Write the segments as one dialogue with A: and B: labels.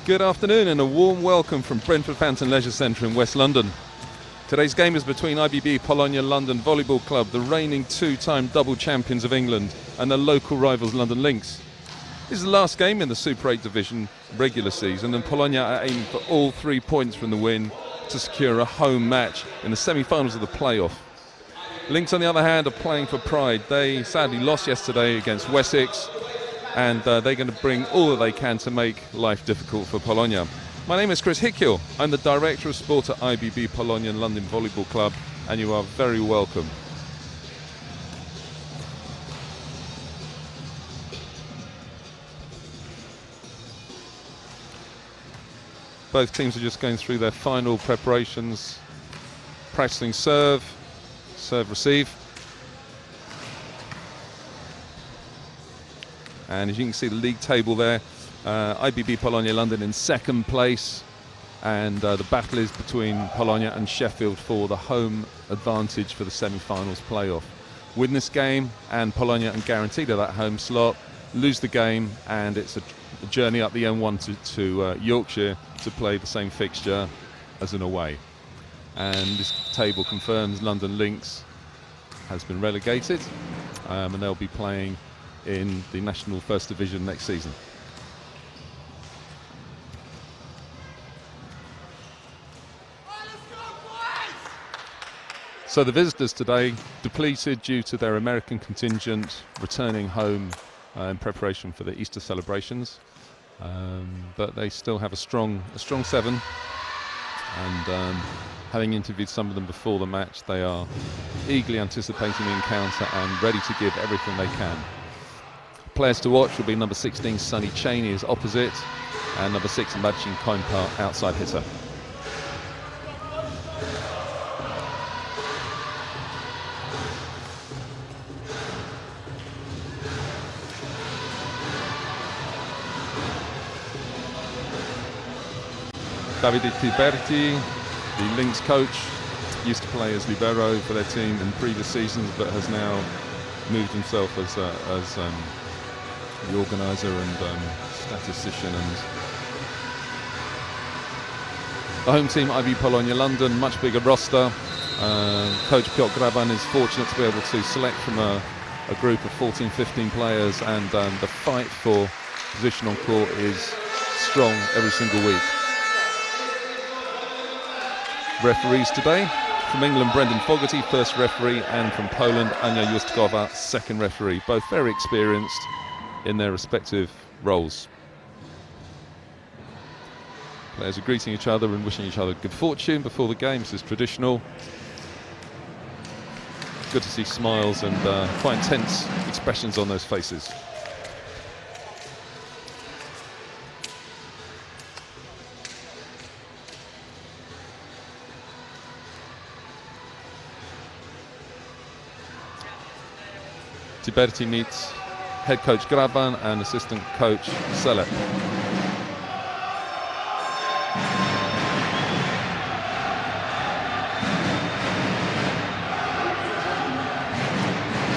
A: Good afternoon and a warm welcome from Brentford Fountain Leisure Centre in West London. Today's game is between IBB Polonia London Volleyball Club, the reigning two-time double champions of England, and their local rivals London Lynx. This is the last game in the Super 8 division regular season, and Polonia are aiming for all 3 points from the win to secure a home match in the semi-finals of the playoff. Lynx, on the other hand, are playing for pride. They sadly lost yesterday against Wessex, and they're going to bring all that they can to make life difficult for Polonia. My name is Chris Hickhill. I'm the Director of Sport at IBB Polonia London Volleyball Club, and you are very welcome. Both teams are just going through their final preparations, practicing serve, receive. And as you can see the league table there, IBB Polonia London in second place, and the battle is between Polonia and Sheffield for the home advantage for the semi-finals playoff. Win this game and Polonia are guaranteed that home slot. Lose the game and it's a journey up the M1 to Yorkshire to play the same fixture as an away. And this table confirms London Lynx has been relegated, and they'll be playing in the National First Division next season. So the visitors today, depleted due to their American contingent returning home in preparation for the Easter celebrations, but they still have a strong seven, and having interviewed some of them before the match, they are eagerly anticipating the encounter and ready to give everything they can. Players to watch will be number 16 Sonny Cheney is opposite, and number 6 Marcin Końpa outside hitter. Davide Tiberti, the Lynx coach, used to play as libero for their team in previous seasons, but has now moved himself as the organiser and statistician. And the home team, IBB Polonia London, much bigger roster. Coach Piotr Graban is fortunate to be able to select from a group of 14-15 players, and the fight for position on court is strong every single week. Referees today, from England Brendan Fogarty, first referee, and from Poland Ania Justkova, second referee, both very experienced in their respective roles. Players are greeting each other and wishing each other good fortune before the game. This is traditional. Good to see smiles and quite intense expressions on those faces. Tiberti meets head coach Graban and assistant coach Selep.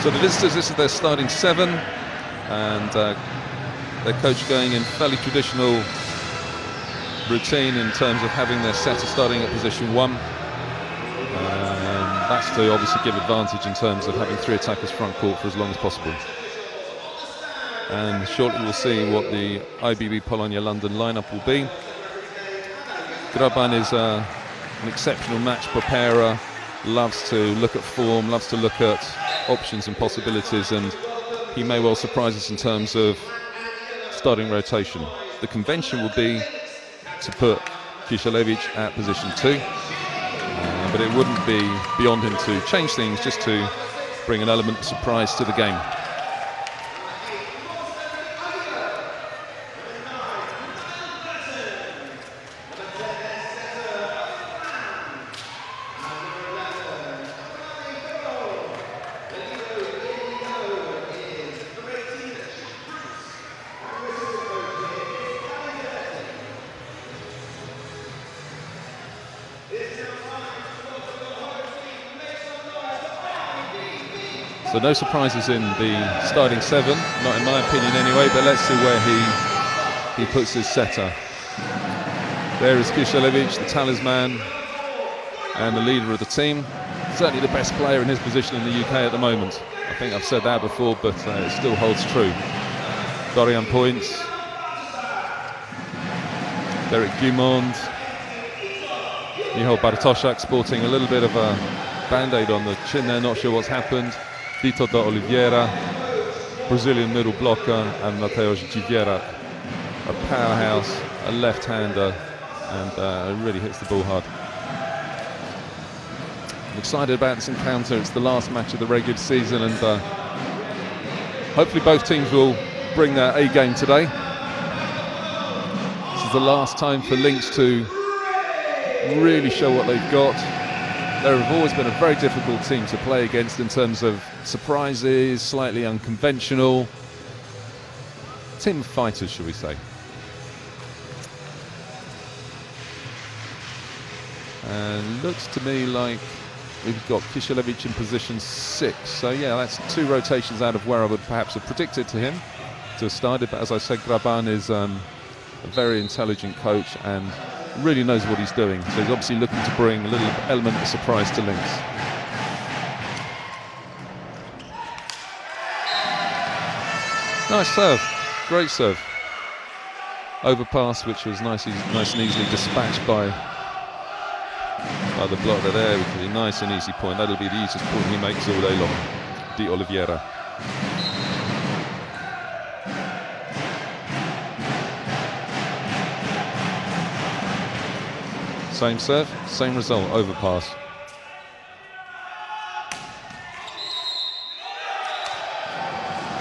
A: So the visitors, this is their starting seven, and their coach going in fairly traditional routine in terms of having their setter starting at position 1. That's to obviously give advantage in terms of having 3 attackers front court for as long as possible. And shortly we'll see what the IBB Polonia London lineup will be. Graban is an exceptional match preparer, loves to look at form, loves to look at options and possibilities, and he may well surprise us in terms of starting rotation. The convention will be to put Kiszalewicz at position 2. But it wouldn't be beyond him to change things just to bring an element of surprise to the game. So no surprises in the starting 7, not in my opinion anyway, but let's see where he puts his setter. There is Cheerleader, the talisman and the leader of the team. Certainly the best player in his position in the UK at the moment. I think I've said that before, but it still holds true. Dorian points. Derek Dumond. Michał Bartoszak sporting a little bit of a band-aid on the chin there, not sure what's happened. Vito da Oliveira, Brazilian middle blocker, and Mateusz Dziwierak, a powerhouse, a left-hander, and really hits the ball hard. I'm excited about this encounter. It's the last match of the regular season, and hopefully both teams will bring their A game today. This is the last time for Lynx to really show what they've got. They have always been a very difficult team to play against in terms of surprises, slightly unconventional. Team of fighters, shall we say. And looks to me like we've got Cheerleader in position 6. So yeah, that's 2 rotations out of where I would perhaps have predicted to him to have started. But as I said, Graban is a very intelligent coach and really knows what he's doing. So he's obviously looking to bring a little element of surprise to Lynx. Nice serve, great serve. Overpass, which was nice and easily dispatched by the blocker there, which is a nice and easy point. That'll be the easiest point he makes all day long. De Oliveira. Same serve, same result, overpass.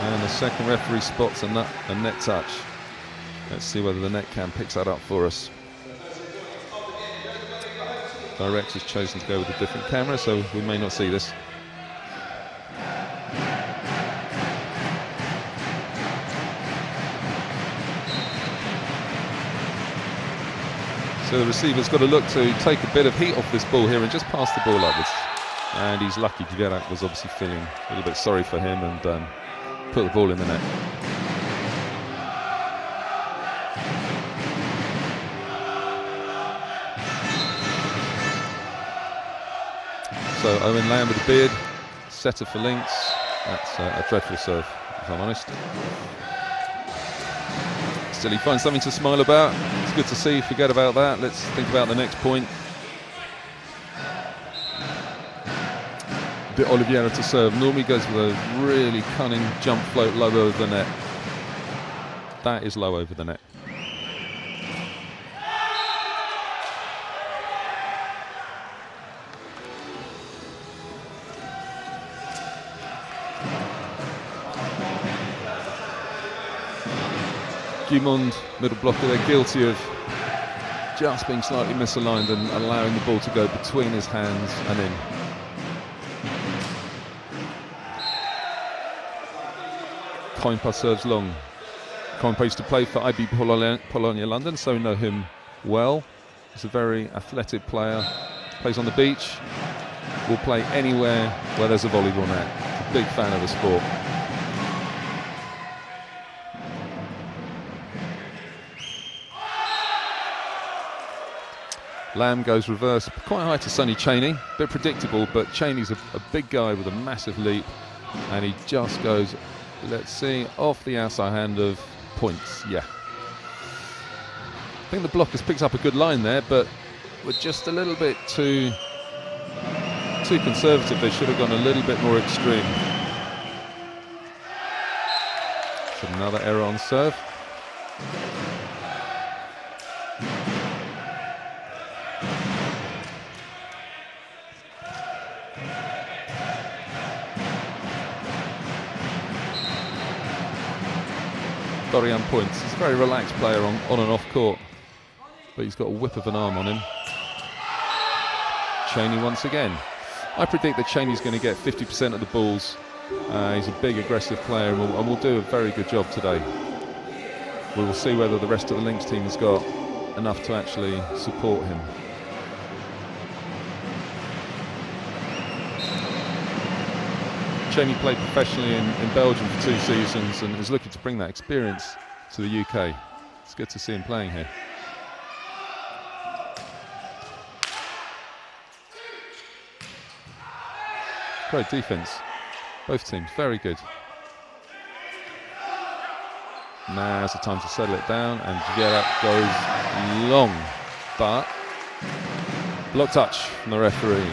A: And the second referee spots a net touch. Let's see whether the net cam picks that up for us. Director's chosen to go with a different camera, so we may not see this. So the receiver's got to look to take a bit of heat off this ball here and just pass the ball upwards. And he's lucky. Dziwierak was obviously feeling a little bit sorry for him and put the ball in the net. So Owen Lamb with a beard, setter for Lynx. That's a dreadful serve, if I'm honest. Still, he finds something to smile about. It's good to see. Forget about that. Let's think about the next point. De Oliveira to serve. Normally goes with a really cunning jump float low over the net. That is low over the net. Dumond, middle blocker, they're guilty of just being slightly misaligned and allowing the ball to go between his hands and in. Koimpa serves long. Koimpa used to play for IBB Polonia London, so we know him well. He's a very athletic player, plays on the beach, will play anywhere where there's a volleyball net. He's a big fan of the sport. Lamb goes reverse, quite high to Sonny Cheney, a bit predictable, but Cheney's a big guy with a massive leap, and he just goes, let's see, off the outside hand of points. Yeah. I think the blockers picked up a good line there, but were just a little bit too conservative. They should have gone a little bit more extreme. So another error on serve. Dorian points. He's a very relaxed player on and off court, but he's got a whip of an arm on him. Cheney once again. I predict that Cheney's going to get 50% of the balls. He's a big, aggressive player and will do a very good job today. We will see whether the rest of the Lynx team has got enough to actually support him. Cheney played professionally in Belgium for 2 seasons and is looking to bring that experience to the UK. It's good to see him playing here. Great defense. Both teams, very good. Now's the time to settle it down, and Cheerleader goes long, but block touch from the referee.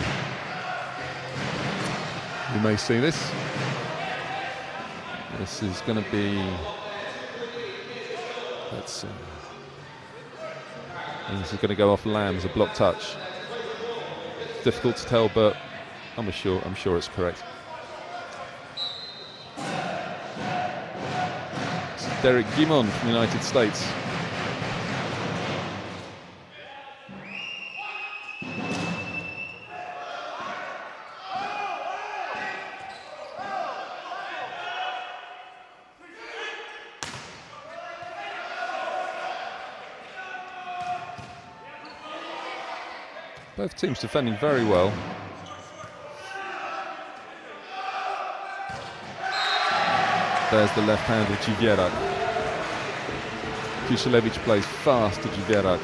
A: You may see this. This is going to be, let's see. And this is going to go off Lamb's, a block touch. Difficult to tell, but I'm sure it's correct. Derek Gimon from the United States. Both teams defending very well. There's the left hand of Cheerleader. Kusilevich plays fast to Cheerleader.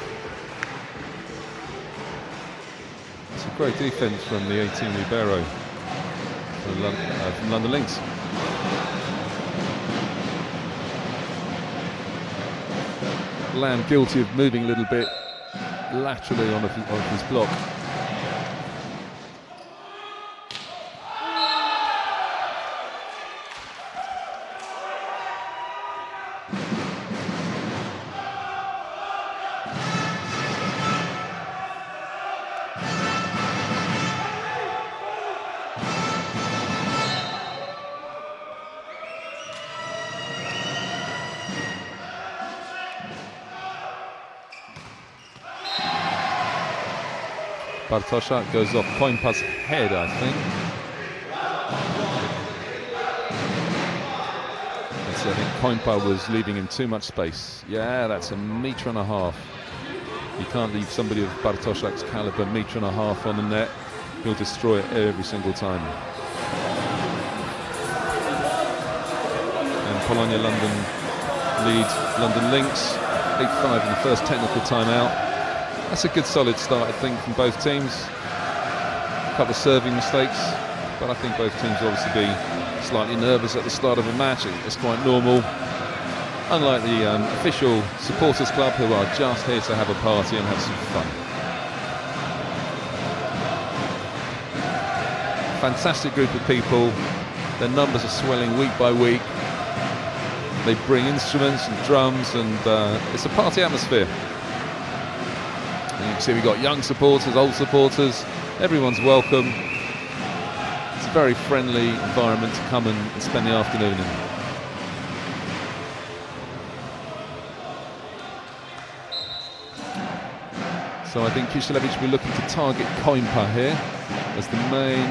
A: It's a great defense from the 18 libero from London Lynx. Lamb guilty of moving a little bit laterally on his block. Bartoszak goes off Końpa's head, I think. So I think Końpa was leaving him too much space. Yeah, that's 1.5 meters. You can't leave somebody of Bartoszak's caliber 1.5 meters on the net. He'll destroy it every single time. And Polonia London lead London Lynx 8-5 in the first technical timeout. That's a good solid start, I think, from both teams. A couple of serving mistakes, but I think both teams will obviously be slightly nervous at the start of a match. It's quite normal. Unlike the official supporters club, who are just here to have a party and have some fun. Fantastic group of people. Their numbers are swelling week by week. They bring instruments and drums, and it's a party atmosphere. And you can see we've got young supporters, old supporters, everyone's welcome. It's a very friendly environment to come and spend the afternoon in. So I think Kusilevich will be looking to target Końpa here as the main.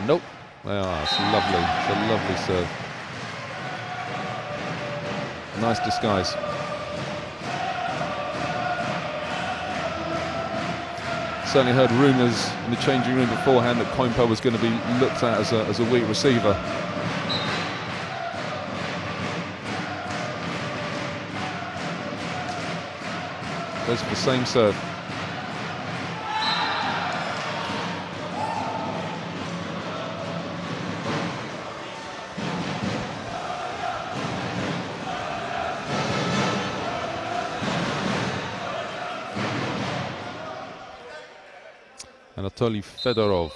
A: Nope. Ah, it's lovely. It's a lovely serve. Nice disguise. Certainly heard rumours in the changing room beforehand that Końpa was going to be looked at as a weak receiver. Goes for the same serve. Anatoly Fedorov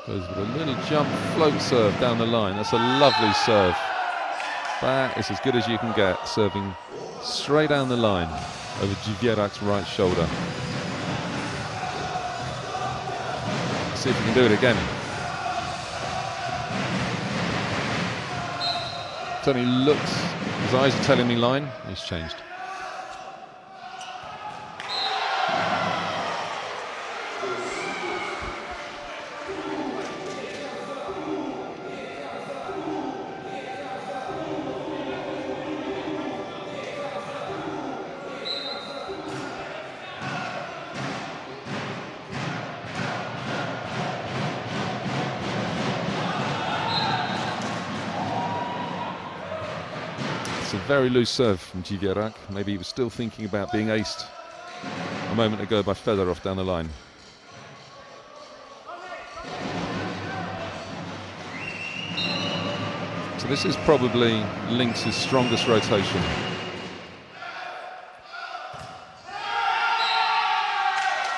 A: goes with a little jump float serve down the line. That's a lovely serve. That is as good as you can get, serving straight down the line over Cheerleader's right shoulder. Let's see if he can do it again. Certainly looks, his eyes are telling me line. He's changed. It's a very loose serve from Cheerleader. Maybe he was still thinking about being aced a moment ago by Fedorov down the line. So this is probably Lynx's strongest rotation.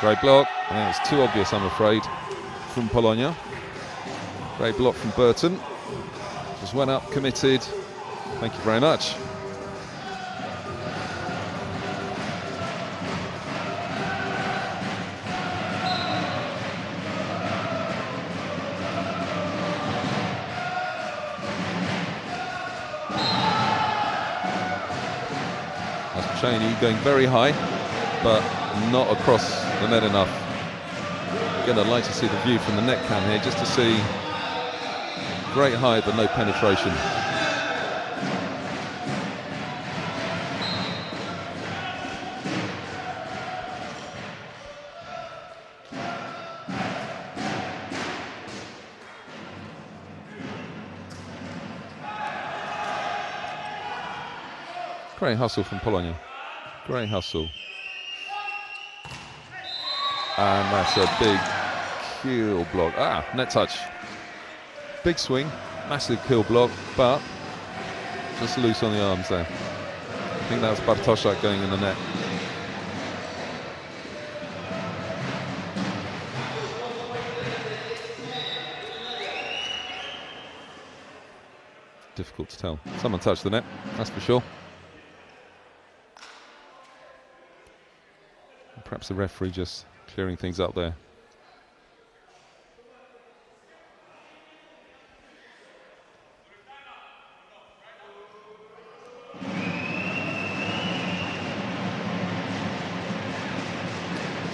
A: Great block. Yeah, it's too obvious, I'm afraid, from Polonia. Great block from Burton. Just went up, committed. Thank you very much. That's Cheney going very high, but not across the net enough. Again, I'd like to see the view from the net cam here, just to see great height but no penetration. Great hustle from Polonia. Great hustle. And that's a big kill block. Ah, net touch. Big swing, massive kill block, but just loose on the arms there. I think that was Bartoszak going in the net. Difficult to tell. Someone touched the net, that's for sure. Perhaps the referee just clearing things up there.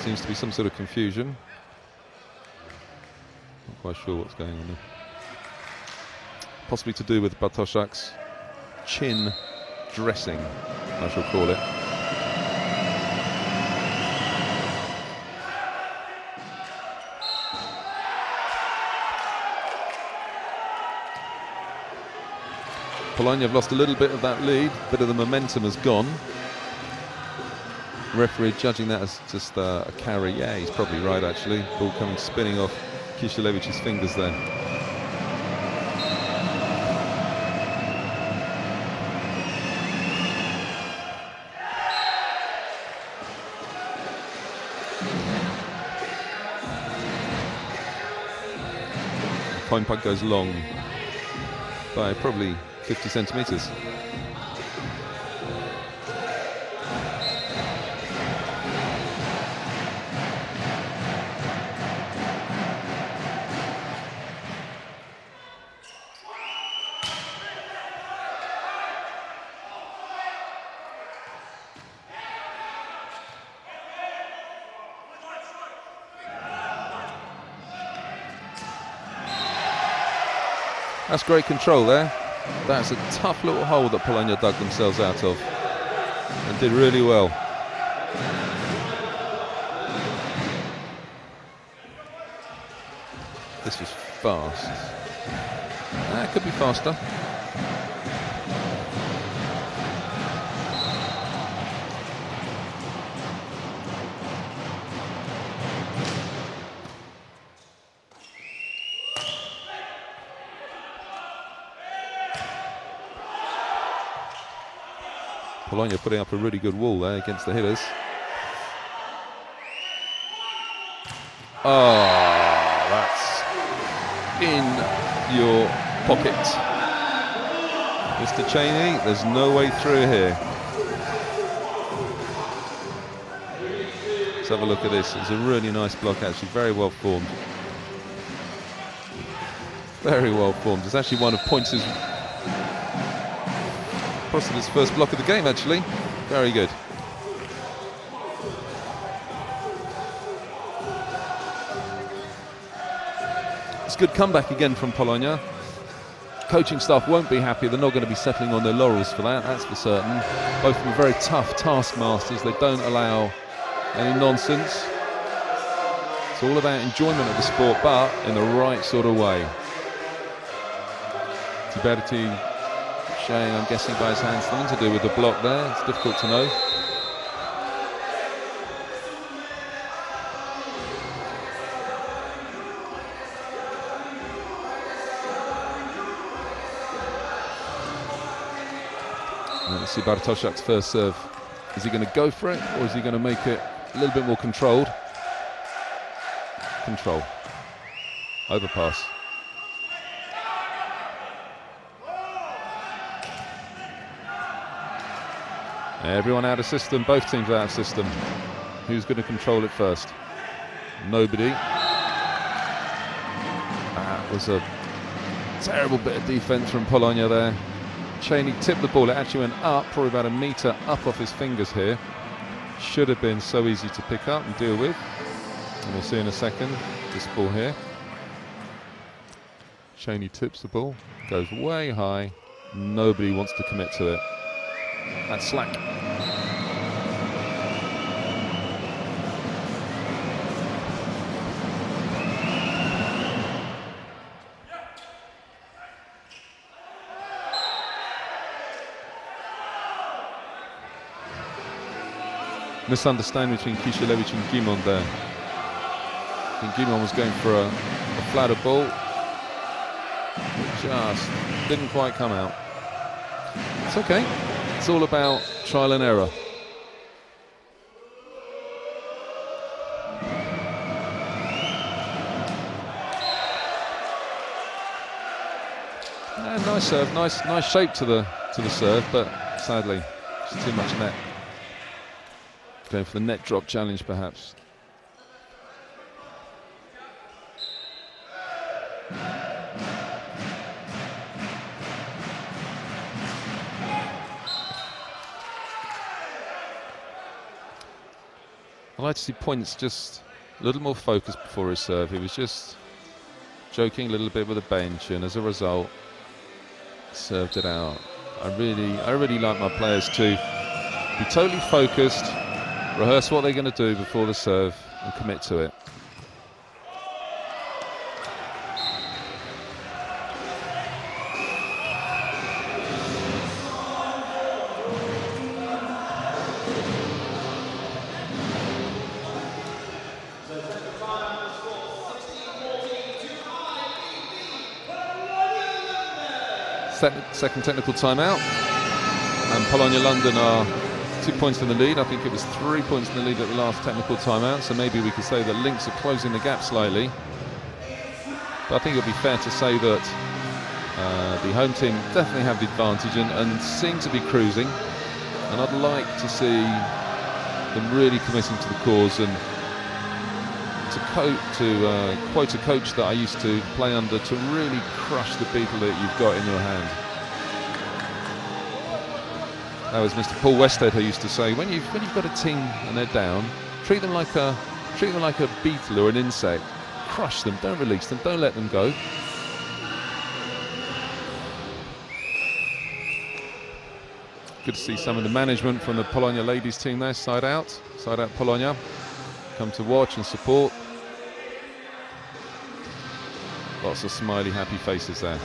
A: Seems to be some sort of confusion. Not quite sure what's going on there. Possibly to do with Bartoszak's chin dressing, I shall call it. Polonia have lost a little bit of that lead, a bit of the momentum has gone. Referee judging that as just a carry. Yeah, he's probably right actually. Ball coming spinning off Kiselevich's fingers there. Point puck goes long by probably 50 centimetres. That's great control there. That's a tough little hole that Polonia dug themselves out of and did really well. This was fast. It could be faster. Polonia putting up a really good wall there against the hitters. Oh, that's in your pocket. Mr. Cheney, there's no way through here. Let's have a look at this. It's a really nice block actually, very well formed. Very well formed. It's actually one of Points' possibly his first block of the game actually. Very good. It's a good comeback again from Polonia. Coaching staff won't be happy. They're not going to be settling on their laurels for that, that's for certain. Both of them are very tough taskmasters. They don't allow any nonsense. It's all about enjoyment of the sport, but in the right sort of way. Tiberti showing, I'm guessing by his hands, something to do with the block there. It's difficult to know. Let's see Bartoszak's first serve. Is he going to go for it, or is he going to make it a little bit more controlled? Control. Overpass. Everyone out of system, both teams out of system. Who's going to control it first? Nobody. That was a terrible bit of defense from Polonia there. Cheney tipped the ball, it actually went up, probably about a metre up off his fingers here. Should have been so easy to pick up and deal with. And we'll see in a second, this ball here. Cheney tips the ball, goes way high. Nobody wants to commit to it. That's slack. Misunderstanding between Kisielewicz and Gimon there. I think Gimon was going for a flatter ball. It just didn't quite come out. It's okay. It's all about trial and error. Yeah, nice serve, nice shape to the serve, but sadly, just too much net. Going for the net drop challenge, perhaps. I'd like to see Points just a little more focused before his serve. He was just joking a little bit with the bench, and as a result, served it out. I really like my players to be totally focused, rehearse what they're going to do before the serve, and commit to it. Second technical timeout, and Polonia London are 2 points in the lead. I think it was 3 points in the lead at the last technical timeout, so maybe we could say that Lynx are closing the gap slightly. But I think it would be fair to say that the home team definitely have the advantage and seem to be cruising, and I'd like to see them really committing to the cause, and to quote a coach that I used to play under, to really crush the beetle that you've got in your hand. That was Mr. Paul Westhead who used to say, when you've got a team and they're down, treat them like a beetle or an insect. Crush them, don't release them, don't let them go. Good to see some of the management from the Polonia ladies team there, side out Polonia, come to watch and support. Lots of smiley, happy faces there.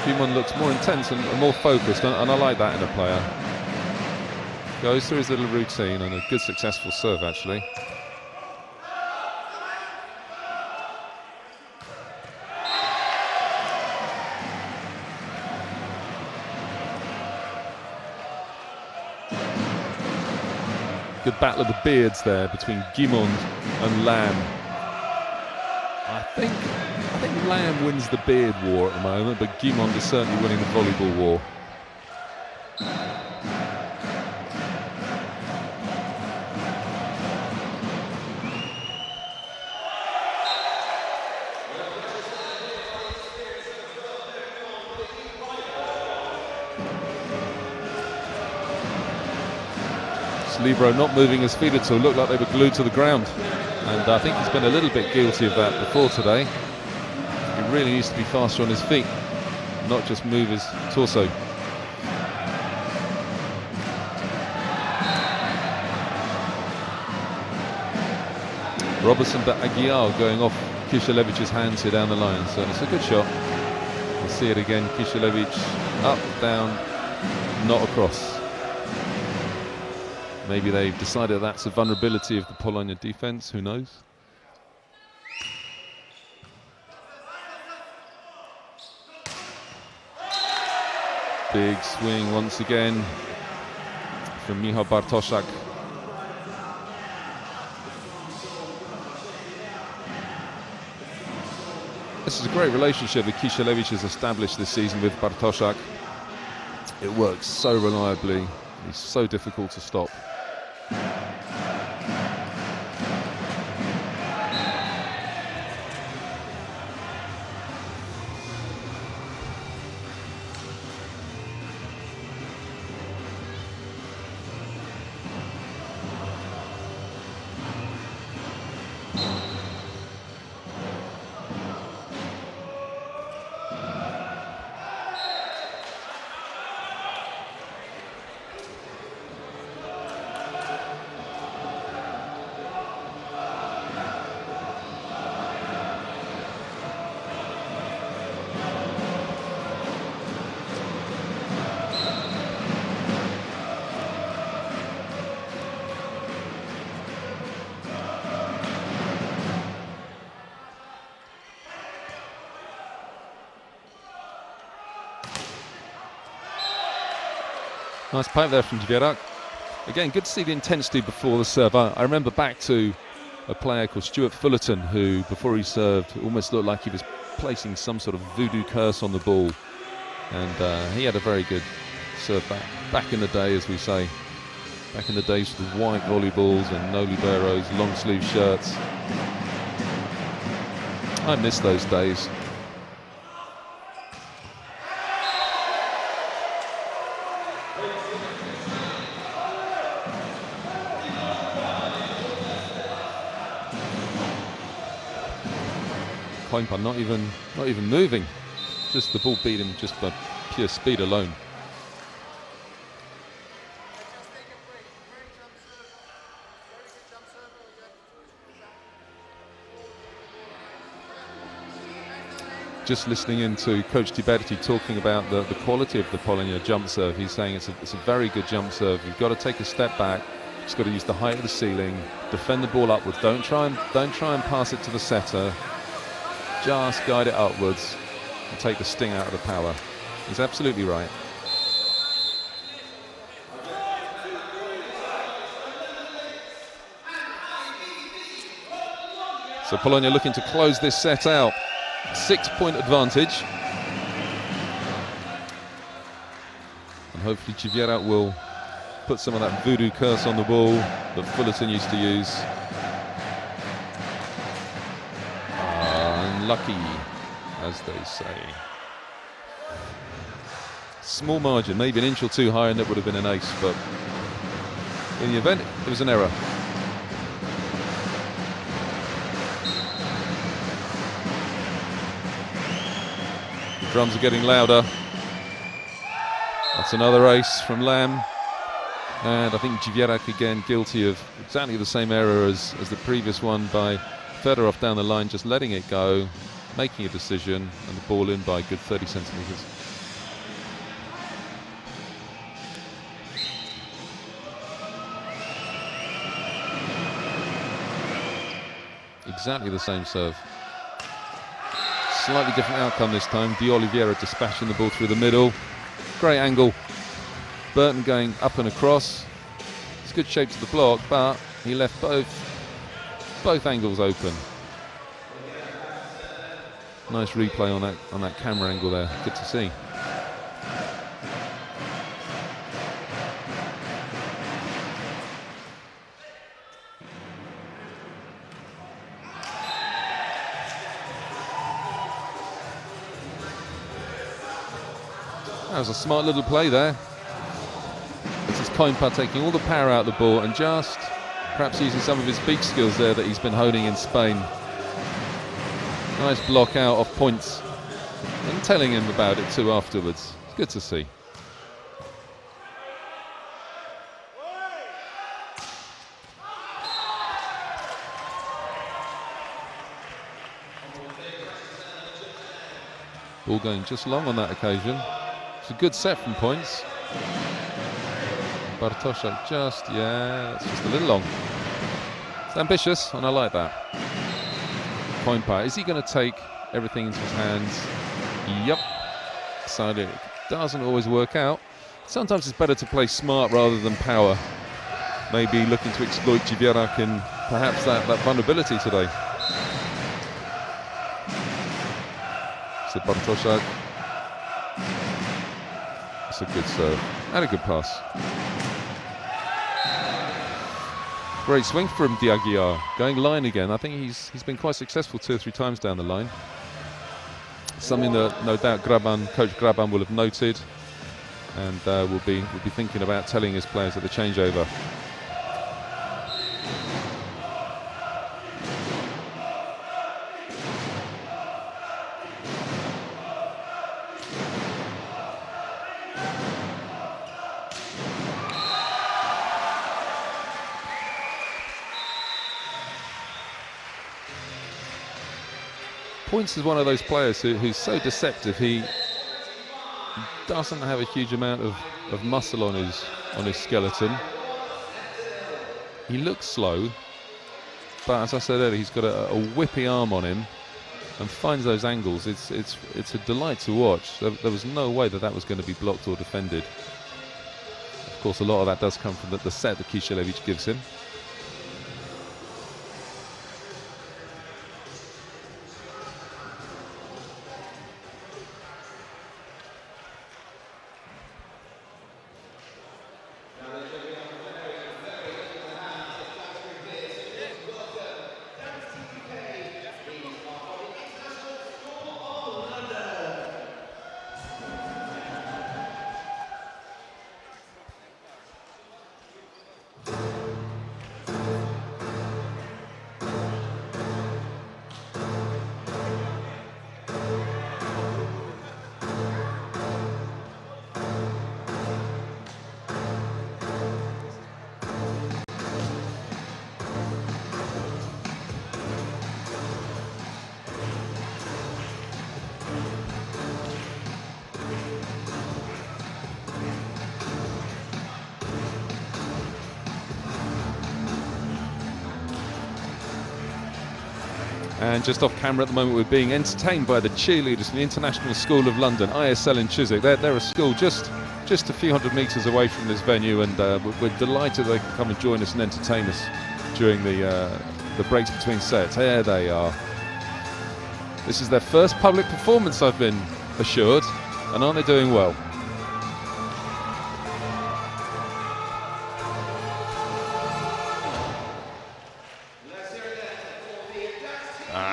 A: Gimon looks more intense and more focused, and I like that in a player. Goes through his little routine, and a good successful serve actually. Good battle of the beards there between Gimon and Lamb. I think Lamb wins the beard war at the moment, but Gimon is certainly winning the volleyball war. Libero not moving his feet at all, looked like they were glued to the ground, and I think he's been a little bit guilty of that before today. He really needs to be faster on his feet, not just move his torso. Robertson but Aguiar going off Kisielewicz's hands here down the line, so it's a good shot. We'll see it again, Kisielewicz up, down, not across. Maybe they've decided that's a vulnerability of the Polonia defence, who knows? Big swing once again from Michał Bartoszak. This is a great relationship that Kisielewicz has established this season with Bartoszak. It works so reliably. He's so difficult to stop. Nice pipe there from Dwierak. Again, good to see the intensity before the serve. I remember back to a player called Stuart Fullerton, who, before he served, almost looked like he was placing some sort of voodoo curse on the ball. And he had a very good serve back in the day, as we say. Back in the days with the white volleyballs and no liberos, long sleeve shirts. I miss those days. Koimpa not even moving, just the ball beat him just by pure speed alone. Just listening into Coach Tiberti talking about the quality of the Polonia jump serve, he's saying it's a very good jump serve. You've got to take a step back. You've got to use the height of the ceiling, defend the ball upwards. Don't try and pass it to the setter. Just guide it upwards and take the sting out of the power. He's absolutely right. So Polonia looking to close this set out. 6-point advantage. And hopefully Dwierak will put some of that voodoo curse on the ball that Fullerton used to use. Unlucky, as they say. Small margin, maybe an inch or two higher and it would have been an ace, but in the event it was an error. The drums are getting louder. That's another ace from Lam. And I think Dwierak again guilty of exactly the same error as the previous one by further off down the line, just letting it go, making a decision, and the ball in by a good 30 centimetres. Exactly the same serve. Slightly different outcome this time. De Oliveira dispatching the ball through the middle. Great angle. Burton going up and across. It's good shape to the block, but he left both angles open. Nice replay on that camera angle there. Good to see. That was a smart little play there. This is Koimpa taking all the power out of the ball and just perhaps using some of his beak skills there that he's been honing in Spain. Nice block out off points and telling him about it too afterwards. It's good to see. Ball going just long on that occasion. It's a good set from points. Bartoszek just, it's just a little long. It's ambitious, and I like that. Point par. Is he going to take everything into his hands? Yep. So it doesn't always work out. Sometimes it's better to play smart rather than power. Maybe looking to exploit Jivierak in perhaps that vulnerability today. So Bartoszek. It's a good serve and a good pass. Great swing from Diaguiar, going line again. I think he's been quite successful 2 or 3 times down the line. Something that no doubt Coach Graban will have noted, and will be thinking about telling his players at the changeover. Points is one of those players who's so deceptive. He doesn't have a huge amount of muscle on his skeleton. He looks slow, but as I said earlier, he's got a whippy arm on him and finds those angles. It's a delight to watch. There was no way that was going to be blocked or defended. Of course, a lot of that does come from the set that Kisielewicz gives him. And just off camera at the moment, we're being entertained by the cheerleaders from the International School of London, ISL in Chiswick. They're a school just a few hundred metres away from this venue, and we're delighted they can come and join us and entertain us during the breaks between sets. There they are. This is their first public performance, I've been assured, and aren't they doing well?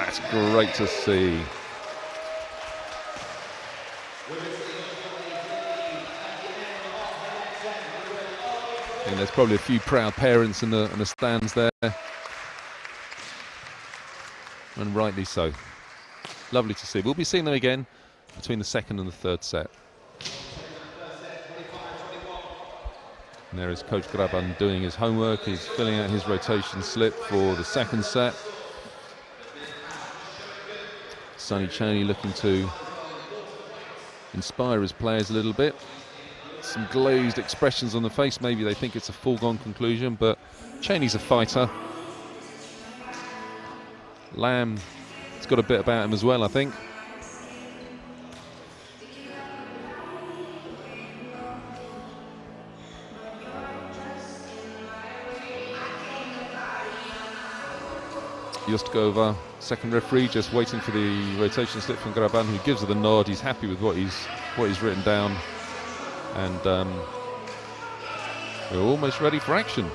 A: It's great to see. And there's probably a few proud parents in the stands there, and rightly so. Lovely to see. We'll be seeing them again between the second and the third set. And there is Coach Graban doing his homework. He's filling out his rotation slip for the second set. Sonny Cheney looking to inspire his players a little bit. Some glazed expressions on the face. Maybe they think it's a foregone conclusion, but Cheney's a fighter. Lamb has got a bit about him as well, I think. Justkova, second referee, just waiting for the rotation slip from Graban, who gives her the nod. He's happy with what he's written down, and we're almost ready for action.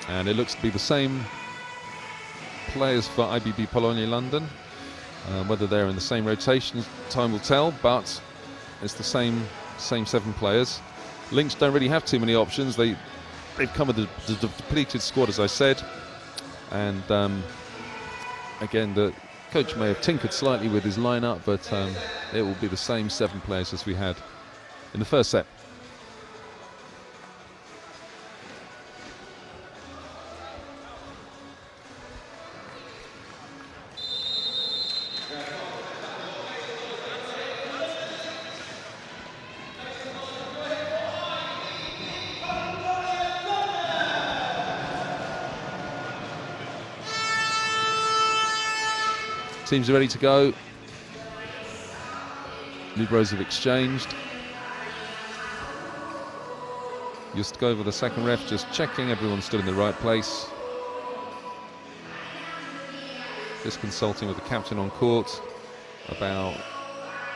A: And it looks to be the same players for IBB Polonia London. Whether they're in the same rotation, time will tell, but it's the same 7 players. Lynx don't really have too many options. They've come with a depleted squad, as I said. And again, the coach may have tinkered slightly with his lineup, but it will be the same 7 players as we had in the first set. Teams are ready to go. Liberos have exchanged. Just go over the second ref, just checking everyone's still in the right place. Just consulting with the captain on court about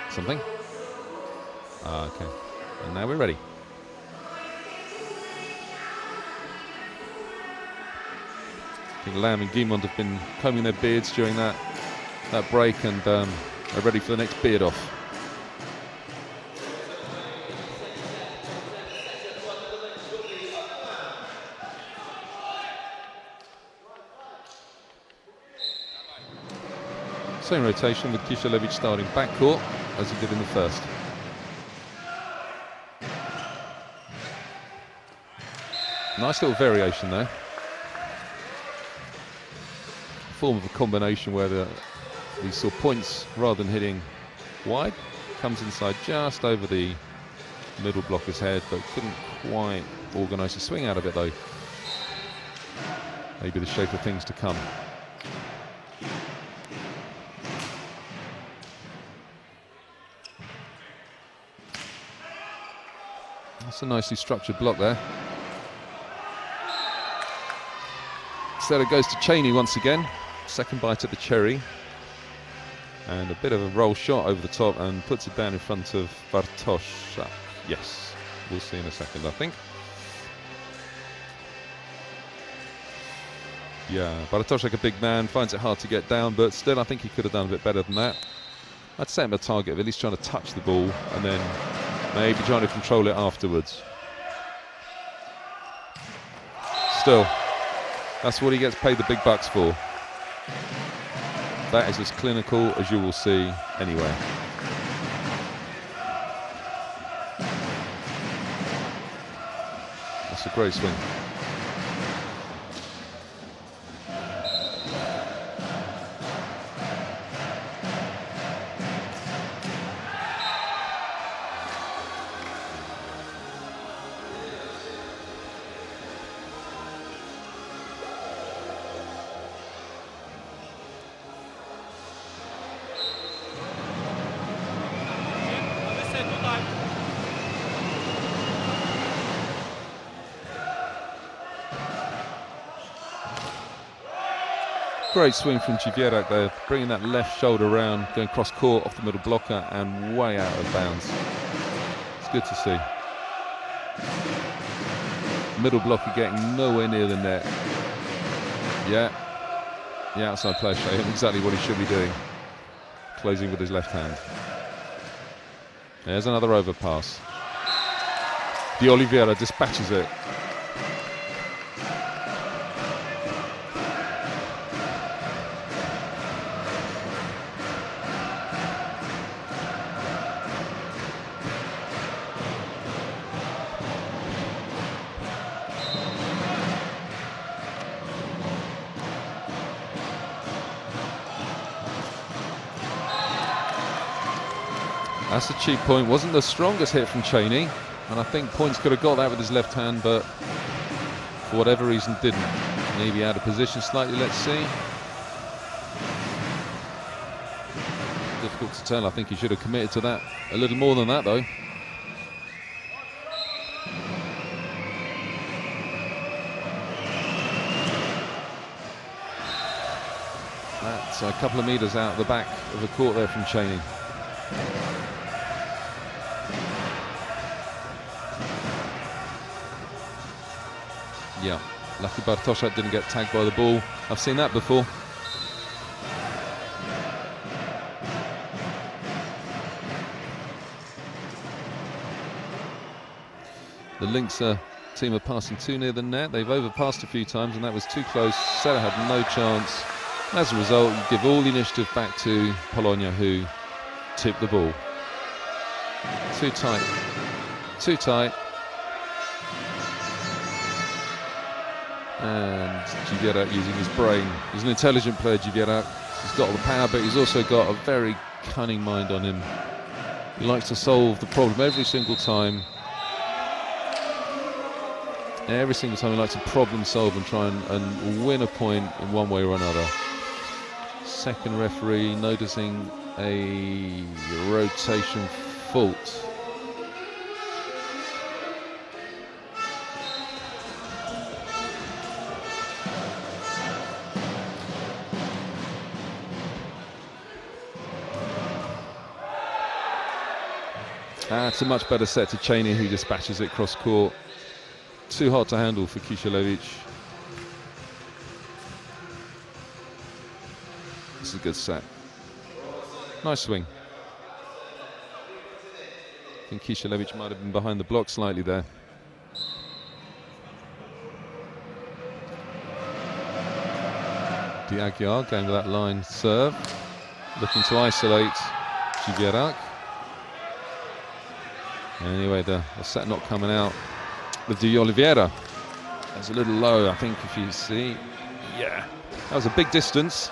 A: something. Okay, and now we're ready. I think Lam and Guimond have been combing their beards during that break, and are ready for the next beard off. Same rotation with Kiselevic starting backcourt as he did in the first. Nice little variation there. Form of a combination where he saw points rather than hitting wide. Comes inside just over the middle blocker's head, but couldn't quite organise a swing out of it though. Maybe the shape of things to come. That's a nicely structured block there. So it goes to Cheney once again. Second bite at the cherry. And a bit of a roll shot over the top and puts it down in front of Bartoszak. Yes, we'll see in a second, I think. Yeah, Bartoszak, a big man, finds it hard to get down, but still I think he could have done a bit better than that. I'd set him a target of at least trying to touch the ball and then maybe trying to control it afterwards. Still, that's what he gets paid the big bucks for. That is as clinical as you will see anywhere. That's a great swing. Great swing from Jiwierak there, bringing that left shoulder round, going cross court off the middle blocker and way out of bounds. It's good to see. Middle blocker getting nowhere near the net. Yeah, the outside player showing him exactly what he should be doing. Closing with his left hand. There's another overpass. De Oliveira dispatches it. That's a cheap point. Wasn't the strongest hit from Cheney, and I think Points could have got that with his left hand, but for whatever reason didn't. Maybe out of position slightly, let's see. Difficult to tell. I think he should have committed to that a little more than that though. That's a couple of metres out the back of the court there from Cheney. Yeah, lucky Bartoszak didn't get tagged by the ball. I've seen that before. The Lynx team are passing too near the net. They've overpassed a few times and that was too close. Seta had no chance. As a result, you give all the initiative back to Polonia, who tipped the ball. Too tight. Too tight. And Jiwierak using his brain. He's an intelligent player, Jiwierak. He's got all the power, but he's also got a very cunning mind on him. He likes to solve the problem every single time. Every single time he likes to problem solve and try and win a point in one way or another. second referee noticing a rotation fault. It's a much better set to Cheney, who dispatches it cross court. Too hard to handle for Cheerleader. This is a good set. Nice swing. I think Cheerleader might have been behind the block slightly there. Diagyar going with that line serve. Looking to isolate Cheerleader. Anyway, the set not coming out with De Oliveira. That's a little low, I think, if you see. Yeah, that was a big distance.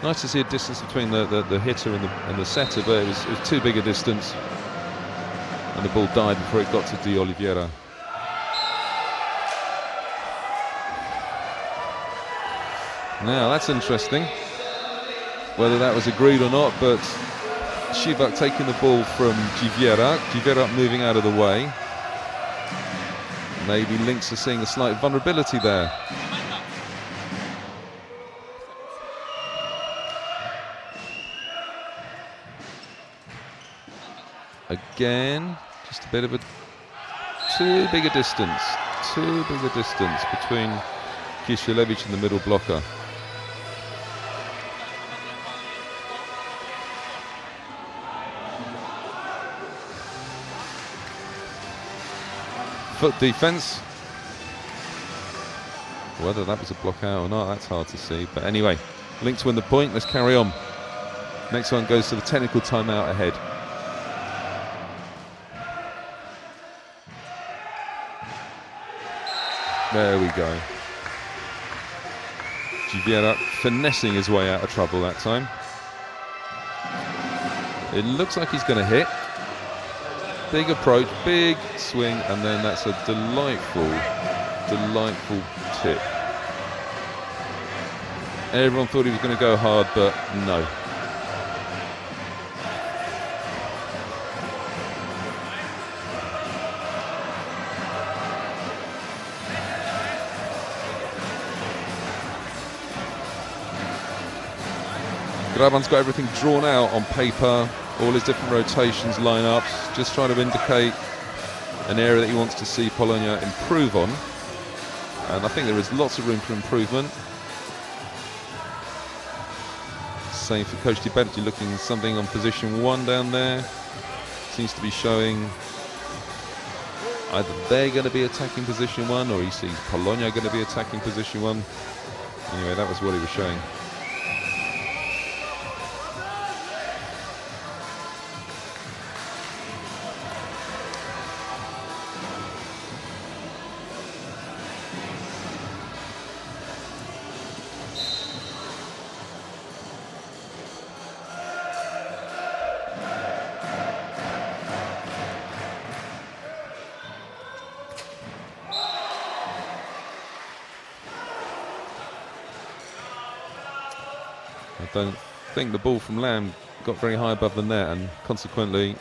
A: Nice to see a distance between the hitter and the setter, but it was too big a distance. And the ball died before it got to De Oliveira. Now, that's interesting. Whether that was agreed or not, but Shivak taking the ball from Jiviera moving out of the way. Maybe Lynx are seeing a slight vulnerability there. Again, just a bit of a too big a distance between Cheerleader and the middle blocker. Foot defense. Whether that was a block out or not, that's hard to see. But anyway, Lynx win the point. Let's carry on. Next one goes to the technical timeout ahead. There we go. Jiviera finessing his way out of trouble that time. It looks like he's going to hit. Big approach, big swing, and then that's a delightful tip. Everyone thought he was going to go hard, but no. Graban's got everything drawn out on paper, all his different rotations, lineups, just trying to indicate an area that he wants to see Polonia improve on. And I think there is lots of room for improvement. Same for Coach Tiberti, looking something on position 1 down there. Seems to be showing either they're going to be attacking position 1 or he sees Polonia going to be attacking position 1. Anyway, that was what he was showing. I don't think the ball from Lamb got very high above the net, and consequently,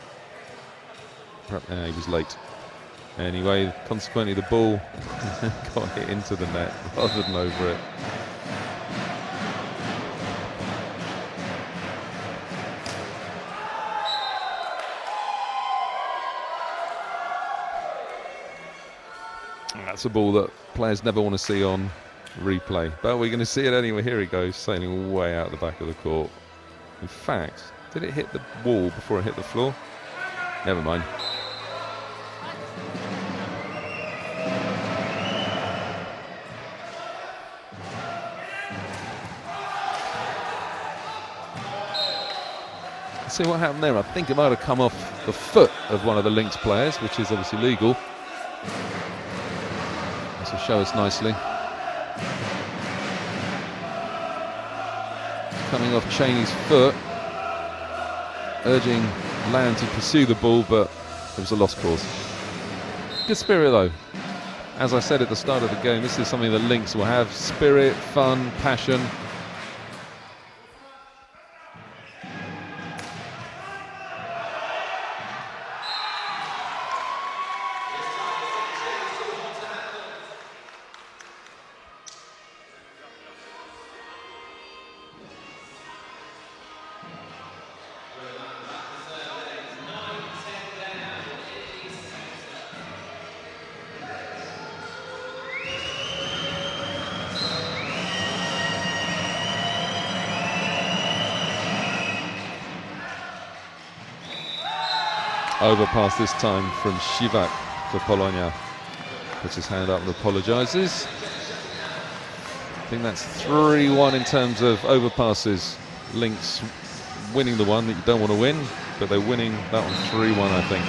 A: he was late. Anyway, consequently the ball got hit into the net rather than over it. That's a ball that players never want to see on replay, but we're going to see it anyway. Here he goes, sailing way out the back of the court. In fact, did it hit the wall before it hit the floor? Never mind. Let's see what happened there. I think it might have come off the foot of one of the Lynx players, which is obviously legal. This will show us nicely. Coming off Cheney's foot, urging Lamb to pursue the ball, but it was a lost cause. Good spirit though. As I said at the start of the game, this is something that Lynx will have. Spirit, fun, passion. Overpass this time from Shivak for Polonia. Puts his hand up and apologises. I think that's 3-1 in terms of overpasses. Lynx winning the one that you don't want to win, but they're winning that one 3-1, I think.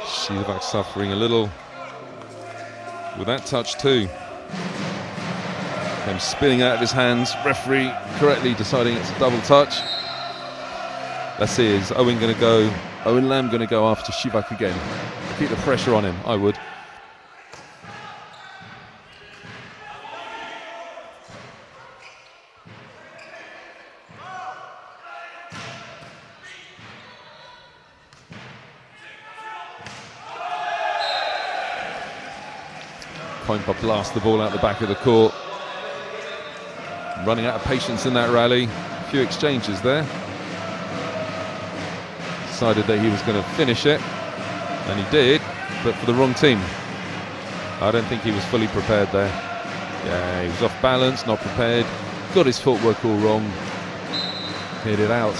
A: Shivak suffering a little with that touch too. Him spinning out of his hands. Referee correctly deciding it's a double touch. Let's see, is Owen going to go? Owen Lamb going to go after Shivak again? Keep the pressure on him. I would. Koimpa blasts the ball out the back of the court. Running out of patience in that rally. A few exchanges there. Decided that he was going to finish it, and he did, but for the wrong team. I don't think he was fully prepared there. Yeah, he was off balance, not prepared. Got his footwork all wrong. Hit it out.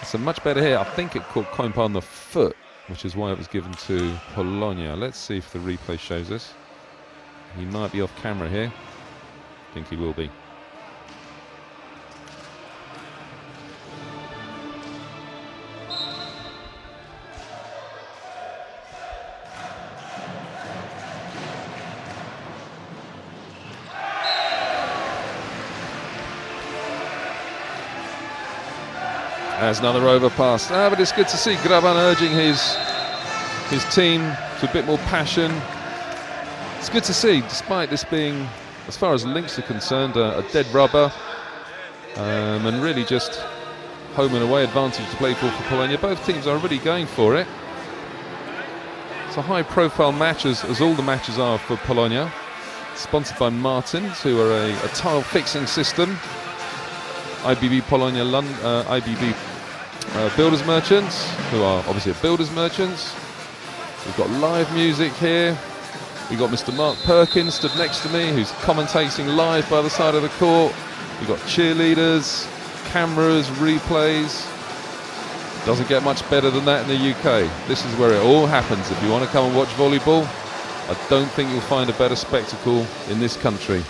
A: So much better here. I think it caught Koimpa on the foot, which is why it was given to Polonia. Let's see if the replay shows us. He might be off camera here. I think he will be. As another overpass. But it's good to see Graban urging his team to a bit more passion. It's good to see, despite this being, as far as Lynx are concerned, a dead rubber, and really just home and away advantage to play for Polonia. Both teams are really going for it. It's a high-profile match, as all the matches are for Polonia. Sponsored by Martins, who are a tile-fixing system. IBB Polonia London, IBB Builders Merchants, who are obviously builders merchants. We've got live music here. We've got Mr. Mark Perkins stood next to me, who's commentating live by the side of the court. We've got cheerleaders, cameras, replays. Doesn't get much better than that in the UK. This is where it all happens. If you want to come and watch volleyball, I don't think you'll find a better spectacle in this country.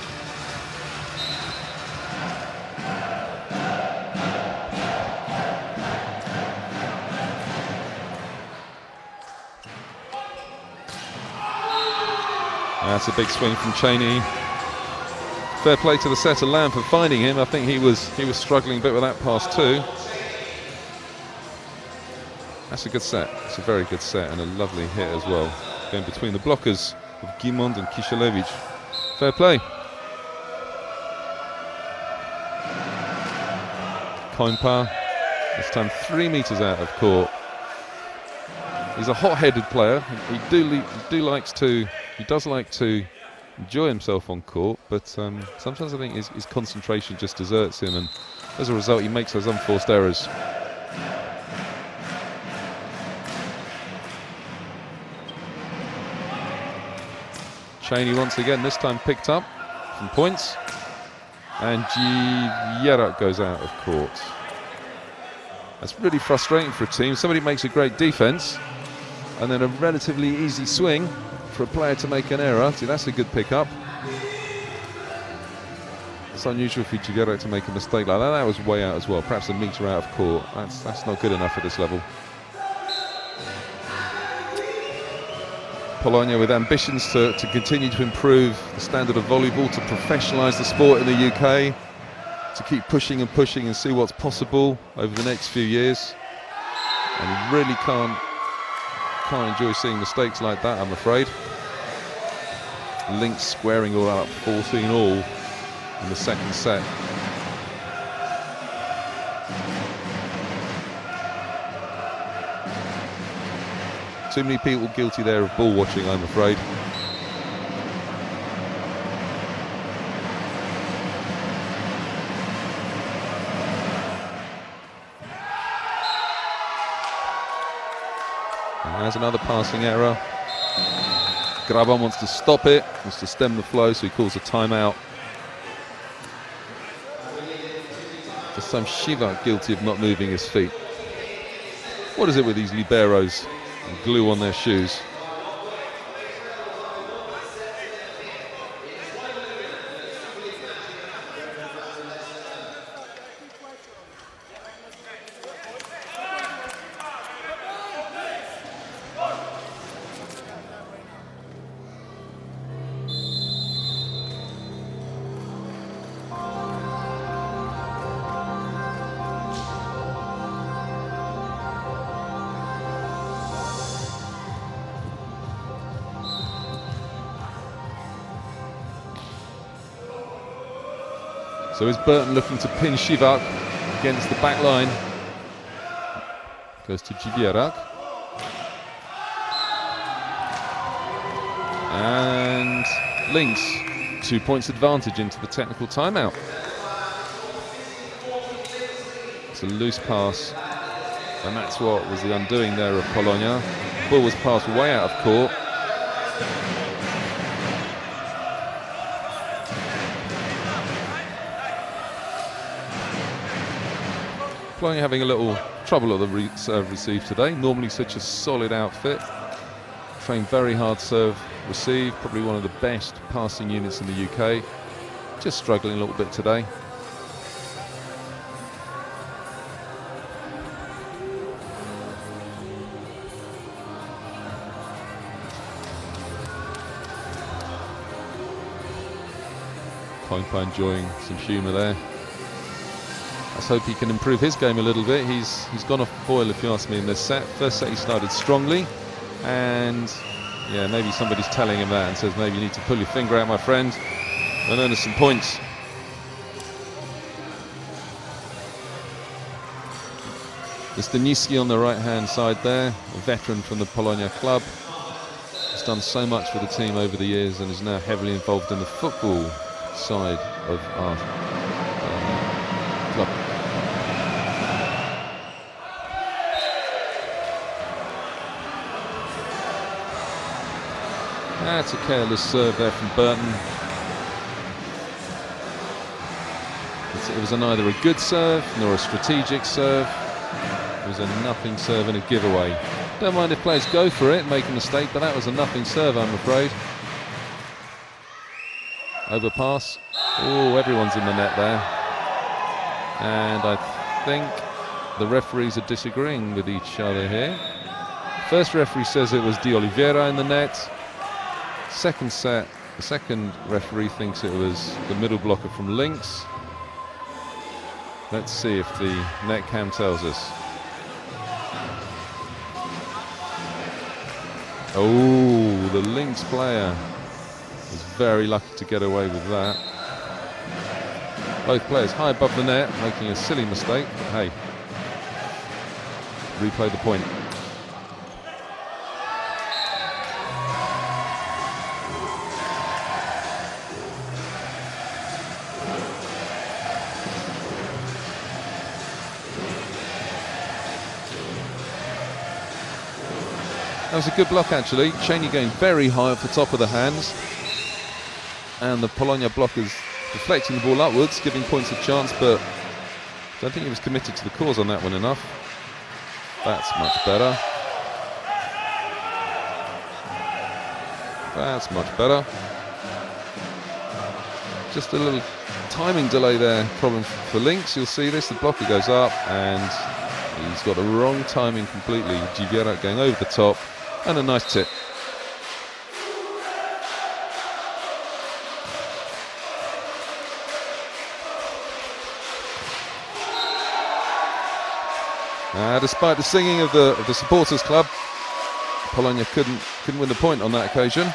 A: That's a big swing from Cheney. Fair play to the setter Lamb for finding him. I think he was struggling a bit with that pass too. That's a good set. It's a very good set and a lovely hit as well. Going between the blockers of Gimond and Kishelevich. Fair play. Koimpa, this time 3 meters out of court. He's a hot-headed player. He does like to enjoy himself on court, but sometimes I think his concentration just deserts him, and as a result he makes those unforced errors. Cheney once again, this time picked up some points, and Gierak goes out of court. That's really frustrating for a team. Somebody makes a great defense, and then a relatively easy swing for a player to make an error. See, that's a good pick-up. It's unusual for Gierak to make a mistake like that. That was way out as well, perhaps a metre out of court. That's not good enough at this level. Polonia with ambitions to continue to improve the standard of volleyball, to professionalise the sport in the UK, to keep pushing and pushing and see what's possible over the next few years. And really can't enjoy seeing mistakes like that, I'm afraid. Lynx squaring all up, 14 all in the second set. Too many people guilty there of ball watching, I'm afraid. Has another passing error. Graban wants to stop it, wants to stem the flow, so he calls a timeout. This time Shiva guilty of not moving his feet. What is it with these liberos and glue on their shoes? So is Burton looking to pin Shivak against the back line? Goes to Jivierak. And Lynx, 2 points advantage into the technical timeout. It's a loose pass, and that's what was the undoing there of Polonia. Ball was passed way out of court. Polonia having a little trouble at the serve receive today. Normally such a solid outfit. Trained very hard serve receive. Probably one of the best passing units in the UK. Just struggling a little bit today. Koimpa enjoying some humour there. Let's hope he can improve his game a little bit. He's gone off the boil, if you ask me, in this set. First set he started strongly, and yeah, maybe somebody's telling him that and says maybe you need to pull your finger out, my friend, and earn us some points. Mr. Niski on the right hand side there, a veteran from the Polonia club. He's done so much for the team over the years and is now heavily involved in the football side of our club. That's a careless serve there from Burton. It was neither a good serve nor a strategic serve. It was a nothing serve and a giveaway. Don't mind if players go for it and make a mistake, but that was a nothing serve, I'm afraid. Overpass. Oh, everyone's in the net there. And I think the referees are disagreeing with each other here. First referee says it was De Oliveira in the net. Second set, the second referee thinks it was the middle blocker from Lynx. Let's see if the net cam tells us. Oh, the Lynx player was very lucky to get away with that. Both players high above the net, making a silly mistake, but hey, replay the point. That was a good block actually. Cheney going very high off the top of the hands, and the Polonia blockers deflecting the ball upwards, giving points a chance, but I don't think he was committed to the cause on that one enough. That's much better. That's much better. Just a little timing delay there, problem for Lynx. You'll see this, the blocker goes up and he's got the wrong timing completely. Jivierak going over the top, and a nice tip. Despite the singing of the supporters club, Polonia couldn't win the point on that occasion.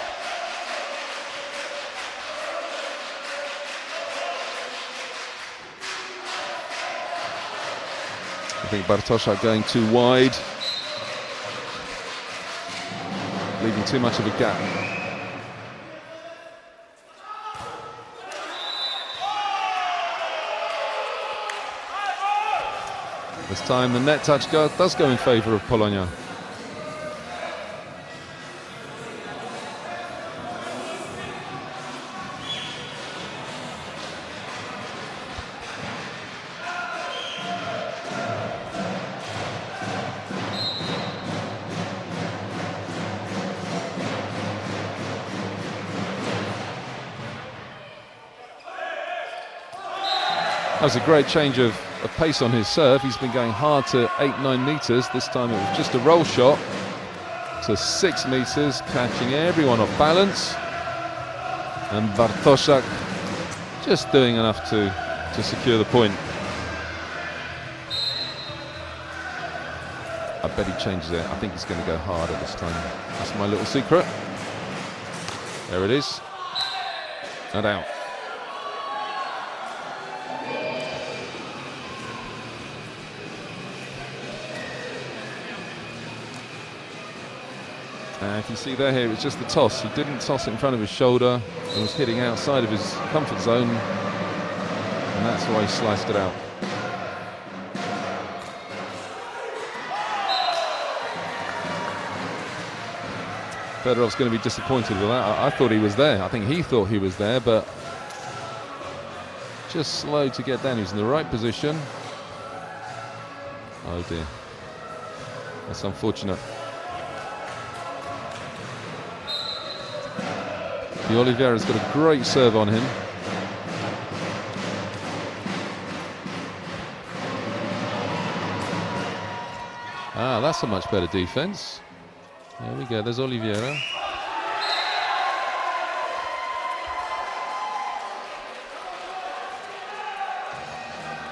A: I think Bartoszak going too wide, leaving too much of a gap. This time the net touch does go in favour of Polonia. That was a great change of pace on his serve. He's been going hard to 8-9 metres. This time it was just a roll shot to 6 metres, catching everyone off balance. And Bartoszak just doing enough to secure the point. I bet he changes it. I think he's going to go harder this time. That's my little secret. There it is. And out. If you see there, here, it was just the toss. He didn't toss it in front of his shoulder and was hitting outside of his comfort zone, and that's why he sliced it out. Fedorov's going to be disappointed with that. I thought he was there. I think he thought he was there, but just slow to get down. He was in the right position. Oh dear. That's unfortunate. The Oliveira's got a great serve on him. Ah, that's a much better defense. There we go, there's Oliveira.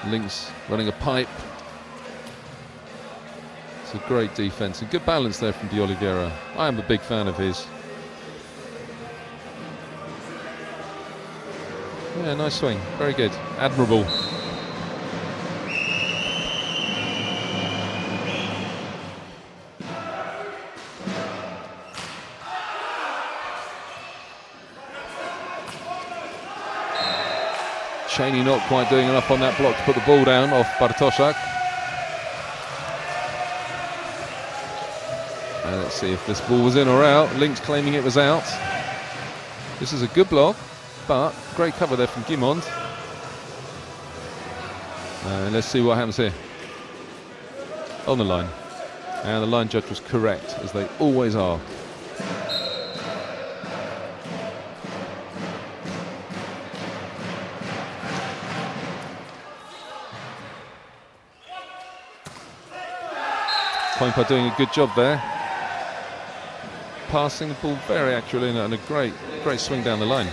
A: Lynx running a pipe. It's a great defense and good balance there from De Oliveira. I am a big fan of his. Yeah, nice swing, very good, admirable. Cheney not quite doing enough on that block to put the ball down off Bartoszak. Let's see if this ball was in or out. Lynx claiming it was out. This is a good block, but great cover there from Guimond. Let's see what happens here. On the line. And the line judge was correct, as they always are. Poinpa doing a good job there. Passing the ball very accurately and a great swing down the line.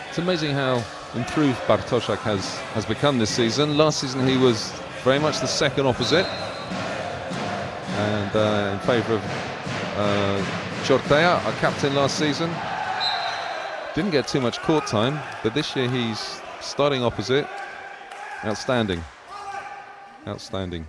A: It's amazing how improved Bartoszak has become this season. Last season he was very much the second opposite, and in favour of Ciortea, our captain last season. Didn't get too much court time, but this year he's starting opposite. Outstanding. Outstanding.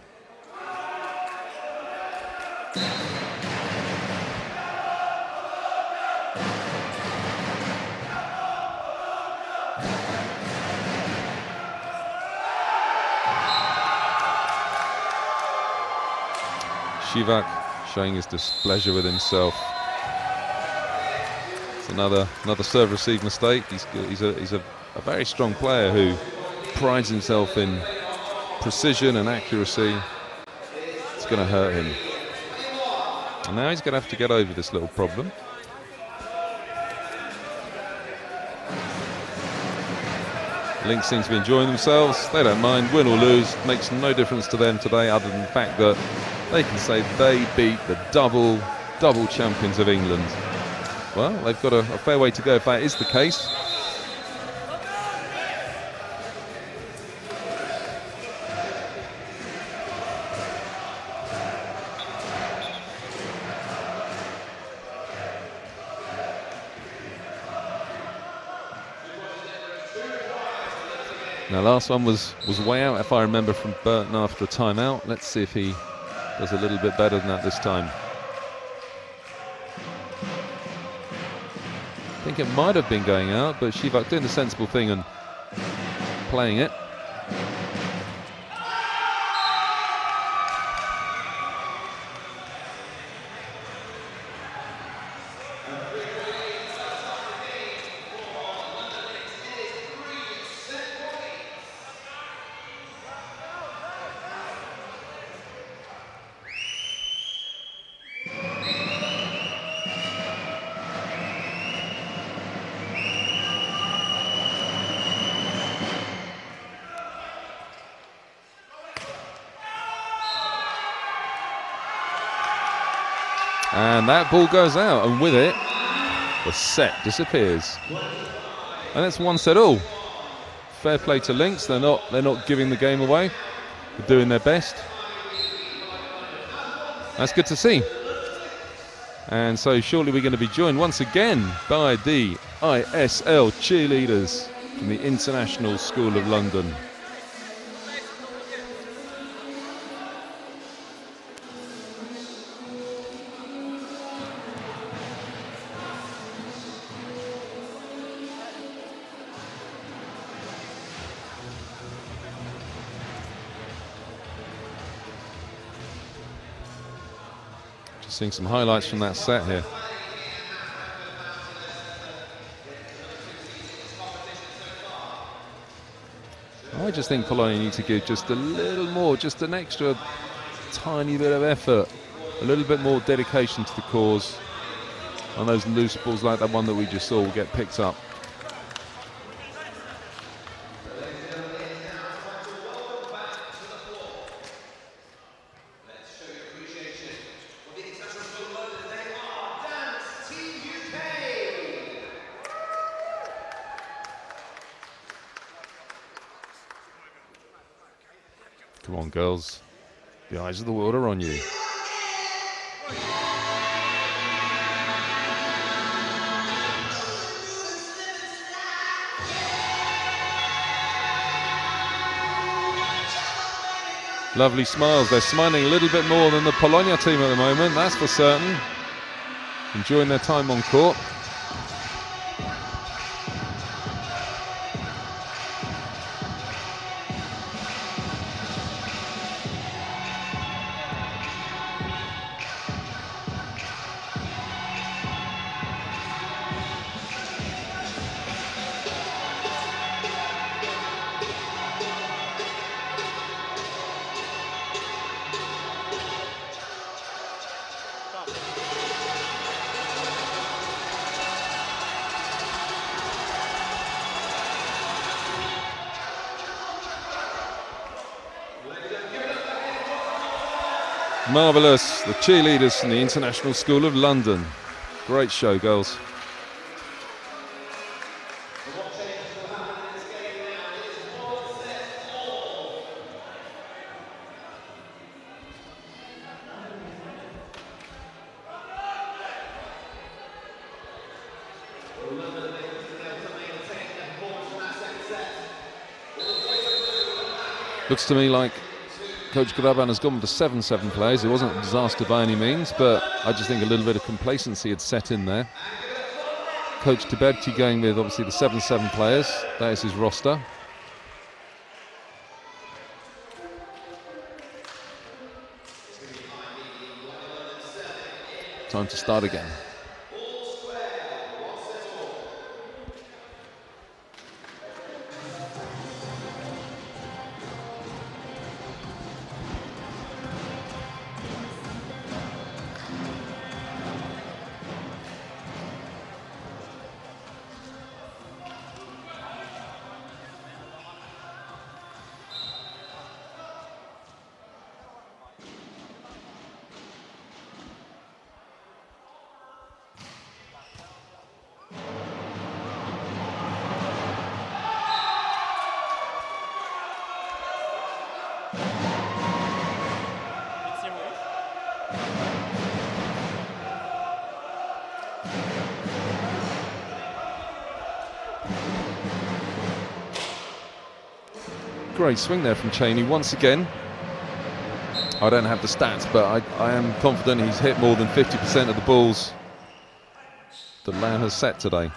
A: Shivak showing his displeasure with himself. It's another serve-receive mistake. He's a very strong player who prides himself in precision and accuracy. It's going to hurt him. And now he's going to have to get over this little problem. Lynx seem to be enjoying themselves. They don't mind, win or lose. Makes no difference to them today, other than the fact that they can say they beat the double champions of England. Well, they've got a fair way to go if that is the case. Now, last one was way out, if I remember, from Burton after a timeout. Let's see if he does a little bit better than that this time. I think it might have been going out, but Shivak doing the sensible thing and playing it. And that ball goes out, and with it, the set disappears. And it's one set all. Fair play to Lynx. They're not giving the game away. They're doing their best. That's good to see. And so shortly we're going to be joined once again by the ISL cheerleaders from the International School of London. Seeing some highlights from that set here. I just think Polonia need to give just a little more, just an extra tiny bit of effort, a little bit more dedication to the cause. And those loose balls like that one that we just saw will get picked up. Come on, girls. The eyes of the world are on you. Lovely smiles. They're smiling a little bit more than the Polonia team at the moment, that's for certain. Enjoying their time on court. Marvellous, the cheerleaders from the International School of London. Great show, girls. Looks to me like Coach Graban has gone with the 7-7 players. It wasn't a disaster by any means, but I just think a little bit of complacency had set in there. Coach Tiberti going with obviously the 7-7 players. That is his roster. Time to start again. Great swing there from Cheney once again. I don't have the stats, but I am confident he's hit more than 50% of the balls that Lamb has set today.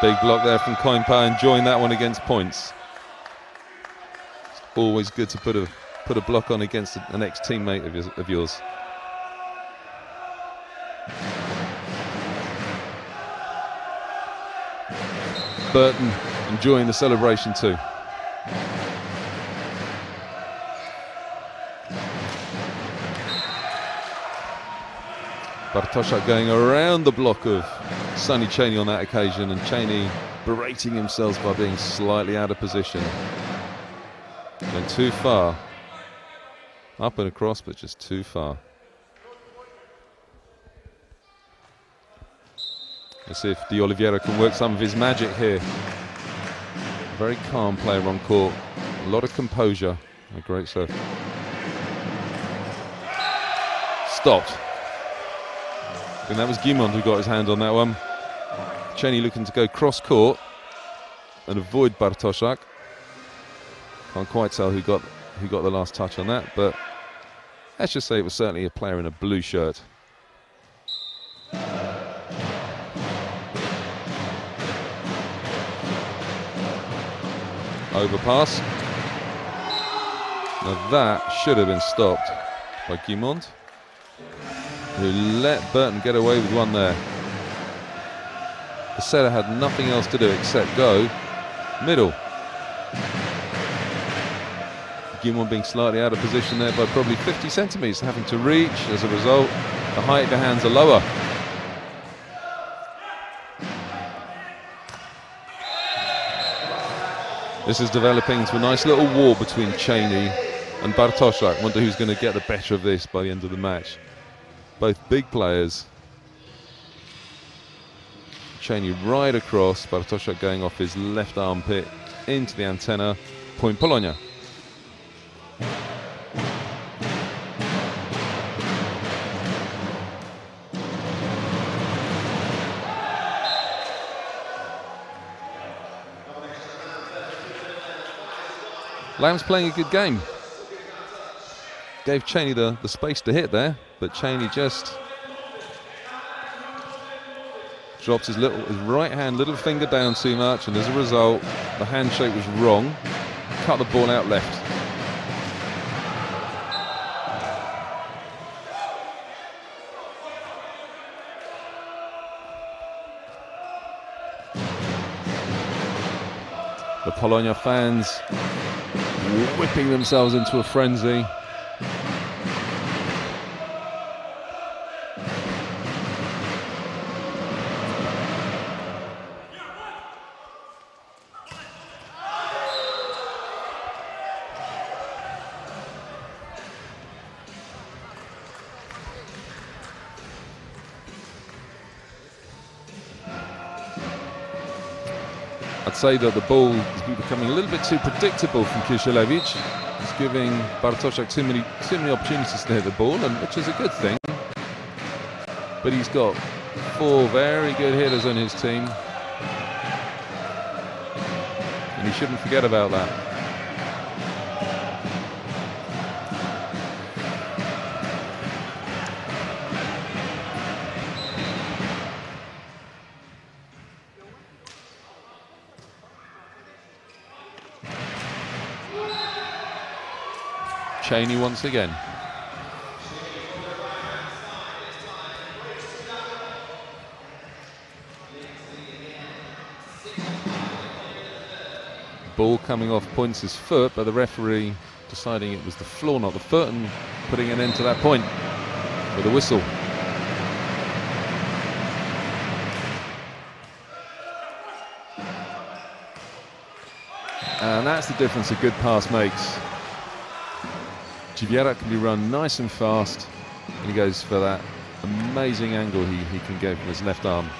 A: Big block there from Koimpa, enjoying that one against points. It's always good to put a block on against an ex-teammate of yours. Burton enjoying the celebration too. Bartoszak going around the block of Sonny Cheney on that occasion, and Cheney berating himself by being slightly out of position. Going too far. Up and across, but just too far. Let's see if De Oliveira can work some of his magic here. Very calm player on court. A lot of composure. A great serve. Stopped. I think that was Guimond who got his hand on that one. Cheney looking to go cross court and avoid Bartoszak. Can't quite tell who got the last touch on that, but let's just say it was certainly a player in a blue shirt. Overpass. Now that should have been stopped by Guimond, who let Burton get away with one there. The setter had nothing else to do except go middle. Guimond being slightly out of position there by probably 50 centimetres, having to reach. As a result, the height of the hands are lower. This is developing into a nice little war between Cheney and Bartoszak. Wonder who's going to get the better of this by the end of the match. Both big players. Cheney right across, Bartoszak going off his left armpit into the antenna. Point Polonia. Lamb's playing a good game. Gave Cheney the space to hit there, but Cheney just dropped his right hand, little finger down too much, and as a result, the handshake was wrong. Cut the ball out left. The Polonia fans whipping themselves into a frenzy. I'd say that the ball is becoming a little bit too predictable from Kisielewicz. He's giving Bartoszak too many opportunities to hit the ball, and which is a good thing. But he's got 4 very good hitters on his team, and he shouldn't forget about that. Cheney once again. Ball coming off Points' foot, but the referee deciding it was the floor, not the foot, and putting an end to that point with a whistle. And that's the difference a good pass makes. Cheerleader can be run nice and fast, and he goes for that amazing angle he can get from his left arm.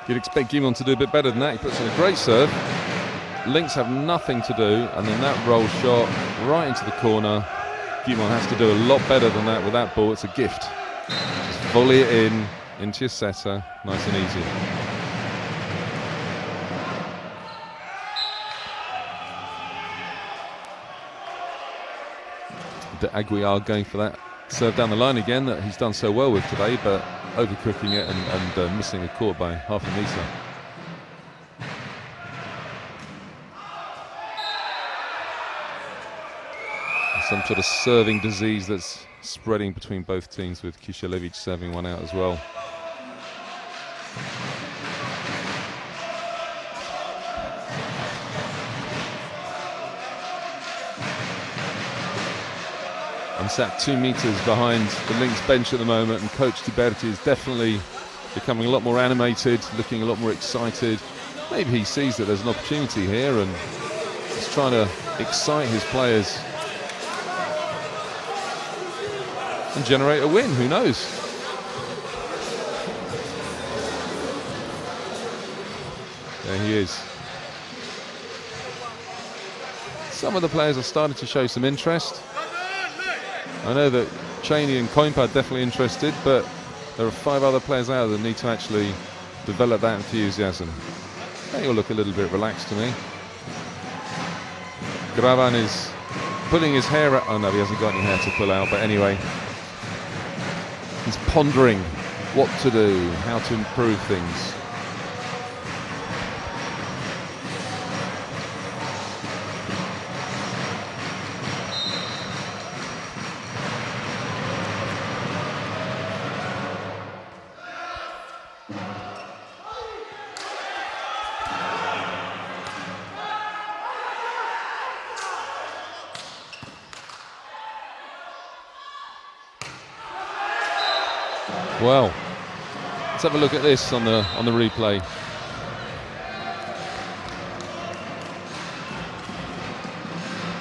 A: You'd expect Guimond to do a bit better than that. He puts in a great serve. Lynx have nothing to do, and then that roll shot right into the corner. Guimond has to do a lot better than that with that ball. It's a gift. Just volley it into your setter, nice and easy. De Aguiar going for that serve down the line again that he's done so well with today, but overcooking it and missing the court by half a metre. Some sort of serving disease that's spreading between both teams, with Kishelevich serving one out as well. I'm sat 2 metres behind the Lynx bench at the moment, and Coach Tiberti is definitely becoming a lot more animated, looking a lot more excited. Maybe he sees that there's an opportunity here and he's trying to excite his players and generate a win, who knows? There he is. Some of the players are starting to show some interest. I know that Cheney and Coimpa are definitely interested, but there are 5 other players out there that need to actually develop that enthusiasm. They all look a little bit relaxed to me. Gravan is pulling his hair out. Oh no, he hasn't got any hair to pull out, but anyway. He's pondering what to do, how to improve things. Well, let's have a look at this on the replay.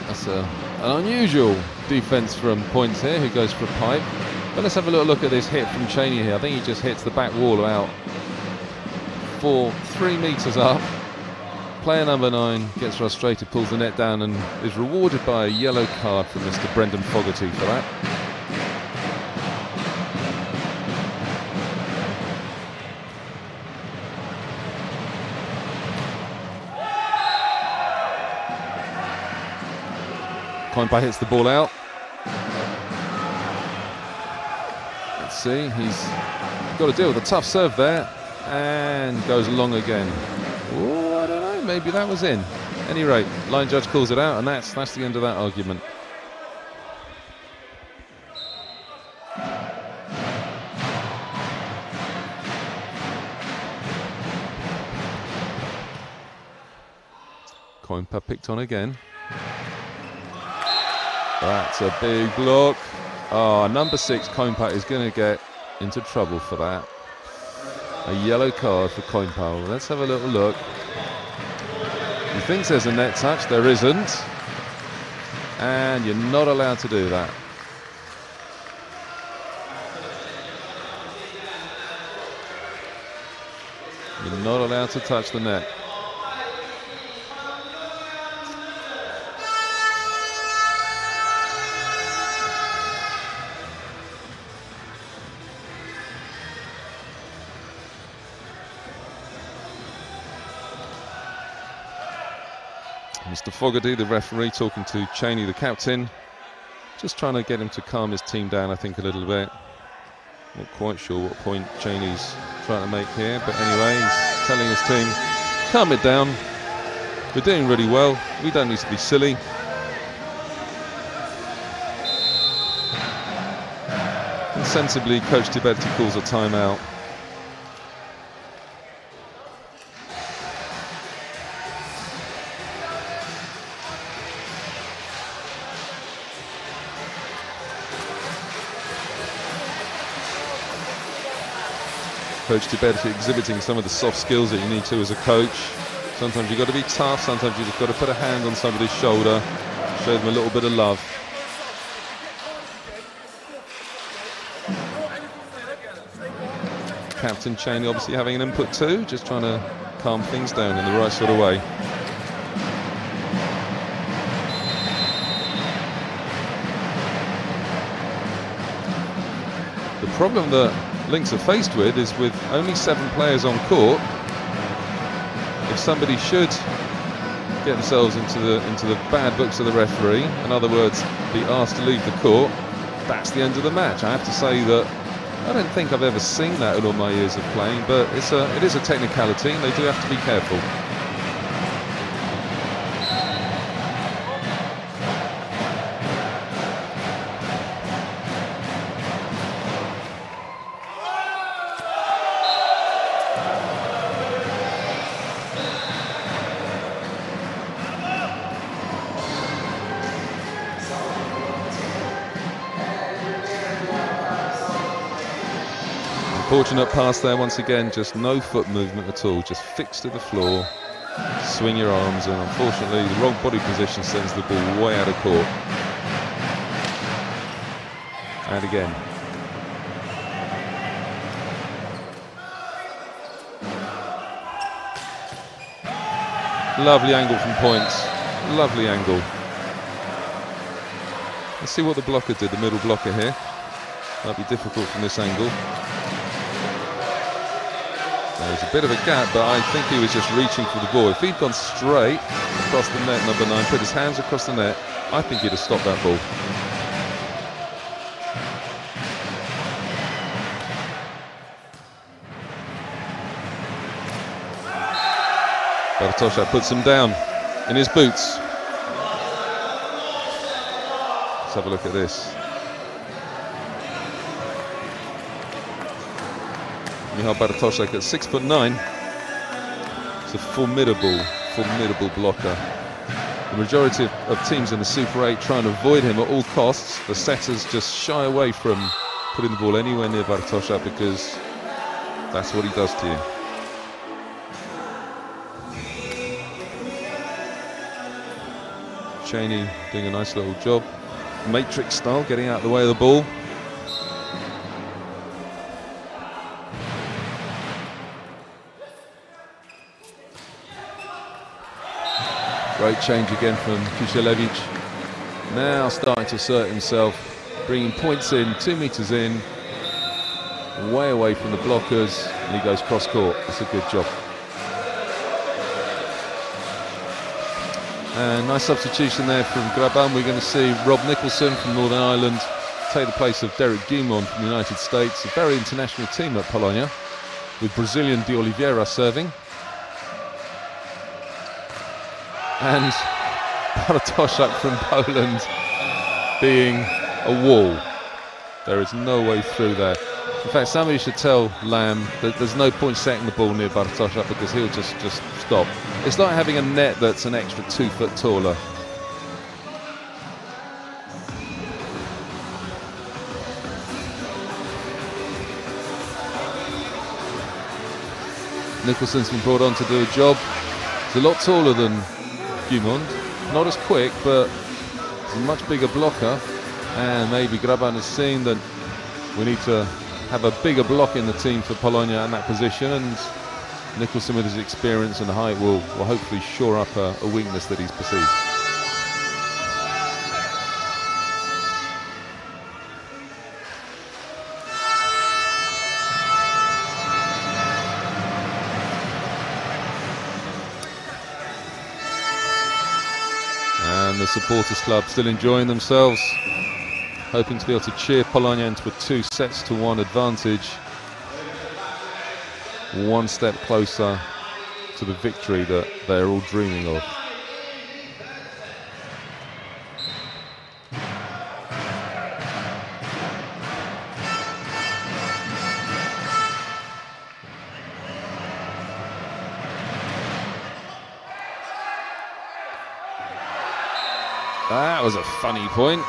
A: That's an unusual defence from Points here, who goes for a pipe. But let's have a little look at this hit from Cheney here. I think he just hits the back wall about 3 metres up. Player number 9 gets frustrated, pulls the net down, and is rewarded by a yellow card from Mr. Brendan Fogarty for that. Coimpa hits the ball out. Let's see, he's got to deal with a tough serve there, and goes long again. Oh, I don't know, maybe that was in. At any rate, line judge calls it out, and that's the end of that argument. Coimpa picked on again. That's a big block. Oh, number 6, Coimpa, is going to get into trouble for that. A yellow card for Coimpa. Well, let's have a little look. He thinks there's a net touch. There isn't. And you're not allowed to do that. You're not allowed to touch the net. Mr. Fogarty, the referee, talking to Cheney, the captain, just trying to get him to calm his team down, I think, a little bit. Not quite sure what point Cheney's trying to make here, but anyway, he's telling his team, calm it down, we're doing really well, we don't need to be silly. And sensibly, Coach Tiberti calls a timeout. Coach Tiberti exhibiting some of the soft skills that you need to as a coach. Sometimes you've got to be tough, sometimes you've just got to put a hand on somebody's shoulder, show them a little bit of love. captain Cheney obviously having an input too, just trying to calm things down in the right sort of way. The problem that Lynx are faced with is with only 7 players on court, if somebody should get themselves into the bad books of the referee, in other words, be asked to leave the court, that's the end of the match. I have to say that I don't think I've ever seen that in all my years of playing, but it is a technicality, and they do have to be careful. Fortunate pass there once again, just no foot movement at all, just fixed to the floor, swing your arms, and unfortunately the wrong body position sends the ball way out of court. And again. Lovely angle from points, lovely angle. Let's see what the blocker did, the middle blocker here. Might be difficult from this angle. There's a bit of a gap, but I think he was just reaching for the ball. If he'd gone straight across the net, number 9, put his hands across the net, I think he'd have stopped that ball. Bartosha puts him down in his boots. Let's have a look at this. Michal Bartoszek at 6'9". It's a formidable blocker. The majority of teams in the Super 8 try and avoid him at all costs. The setters just shy away from putting the ball anywhere near Bartoszek because that's what he does to you. Cheney doing a nice little job, matrix style, getting out of the way of the ball. Great change again from Kushelevic. Now starting to assert himself, bringing points in, 2 meters in, way away from the blockers, and he goes cross court. That's a good job. And nice substitution there from Graban. We're going to see Rob Nicholson from Northern Ireland take the place of Derek Guimond from the United States. A very international team at Polonia, with Brazilian De Oliveira serving. And Bartoszek from Poland being a wall. There is no way through there. In fact, somebody should tell Lamb that there's no point setting the ball near Bartoszek because he'll just stop. It's like having a net that's an extra 2 foot taller. Nicholson's been brought on to do a job. He's a lot taller than Guimond, not as quick, but he's a much bigger blocker, and maybe Graban has seen that we need to have a bigger block in the team for Polonia in that position, and Nicholson with his experience and height will hopefully shore up a weakness that he's perceived. And the supporters club still enjoying themselves, hoping to be able to cheer Polonia into a 2-1 advantage. One step closer to the victory that they're all dreaming of. That was a funny point.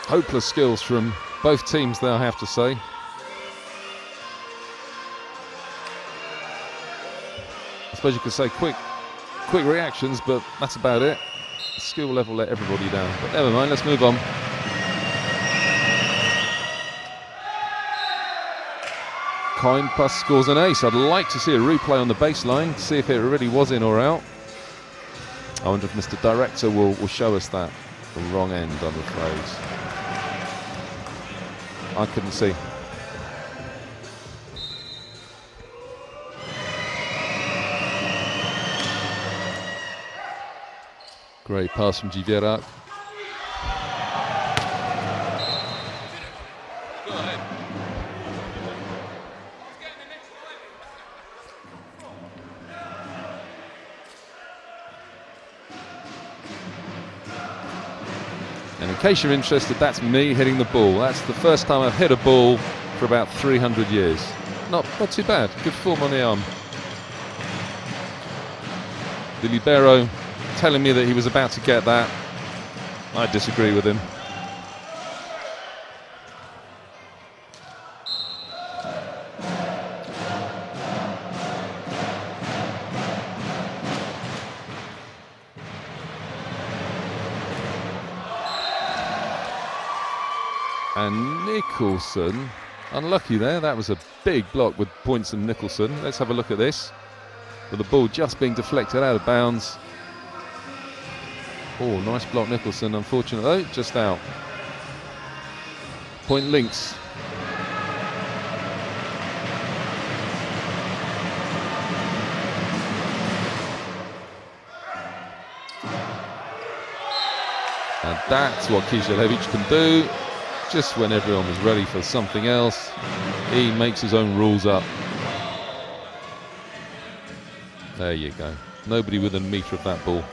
A: Hopeless skills from both teams there, I have to say. I suppose you could say quick reactions, but that's about it. The skill level let everybody down. But never mind, let's move on. Coinpa scores an ace. I'd like to see a replay on the baseline, see if it really was in or out. I wonder if Mr. Director will show us that. The wrong end, I'm afraid. I couldn't see. Great pass from Dziwierak. And in case you're interested, that's me hitting the ball. That's the first time I've hit a ball for about 300 years. Not too bad. Good form on the arm. The libero telling me that he was about to get that. I disagree with him. And Nicholson, unlucky there. That was a big block with points and Nicholson. Let's have a look at this. With the ball just being deflected out of bounds. Oh, nice block, Nicholson. Unfortunate though, just out. Point Lynx. And that's what Kiselewicz can do. Just when everyone was ready for something else, he makes his own rules up. There you go. Nobody within a metre of that ball.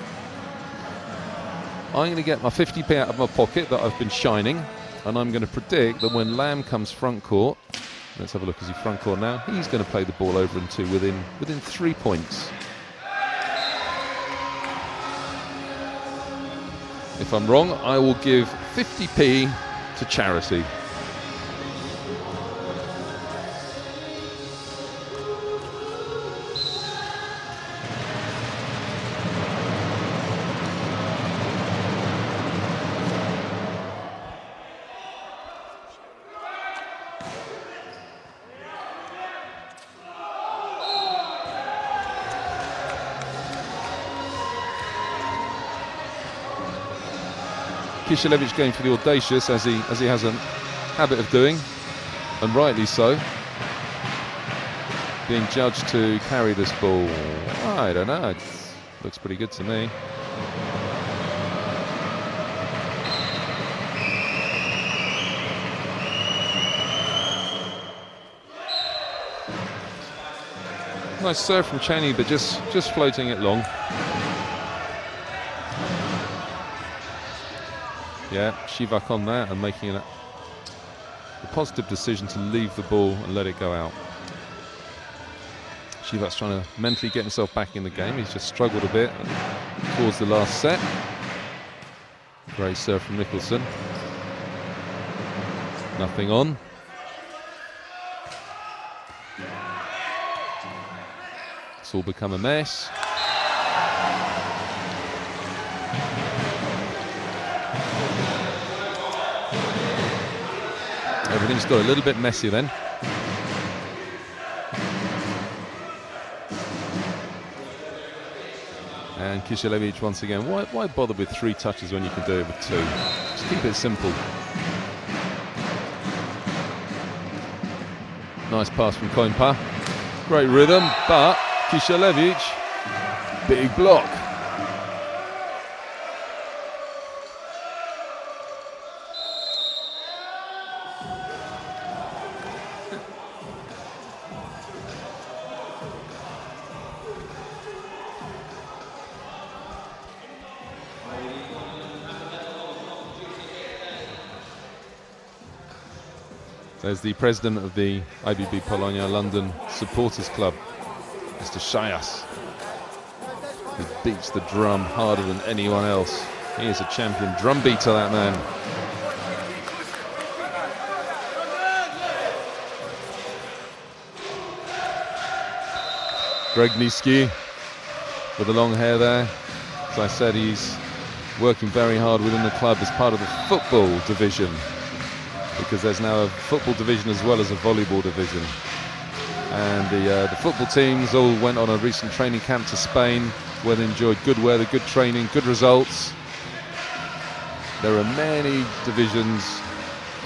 A: I'm going to get my 50p out of my pocket that I've been shining, and I'm going to predict that when Lamb comes front court, let's have a look, is he front court now? He's going to play the ball over into within 3 points. If I'm wrong, I will give 50p to charity. Kiselewicz going for the audacious, as he has a habit of doing, and rightly so. Being judged to carry this ball. I don't know, it looks pretty good to me. Nice serve from Cheney, but just floating it long. Yeah, Shivak on that and making a positive decision to leave the ball and let it go out. Shivak's trying to mentally get himself back in the game. He's just struggled a bit towards the last set. Great serve from Nicholson. Nothing on. It's all become a mess. Everything's got a little bit messy then. And Kiselewicz once again. Why bother with 3 touches when you can do it with 2? Just keep it simple. Nice pass from Coinpa. Great rhythm, but Kiselewicz, big block. There's the president of the IBB Polonia London Supporters Club, Mr. Shayas. He beats the drum harder than anyone else. He is a champion drum beater, that man. Greg Niski with the long hair there. As I said, he's working very hard within the club as part of the football division, because there's now a football division as well as a volleyball division. And the football teams all went on a recent training camp to Spain, where they enjoyed good weather, good training, good results. There are many divisions,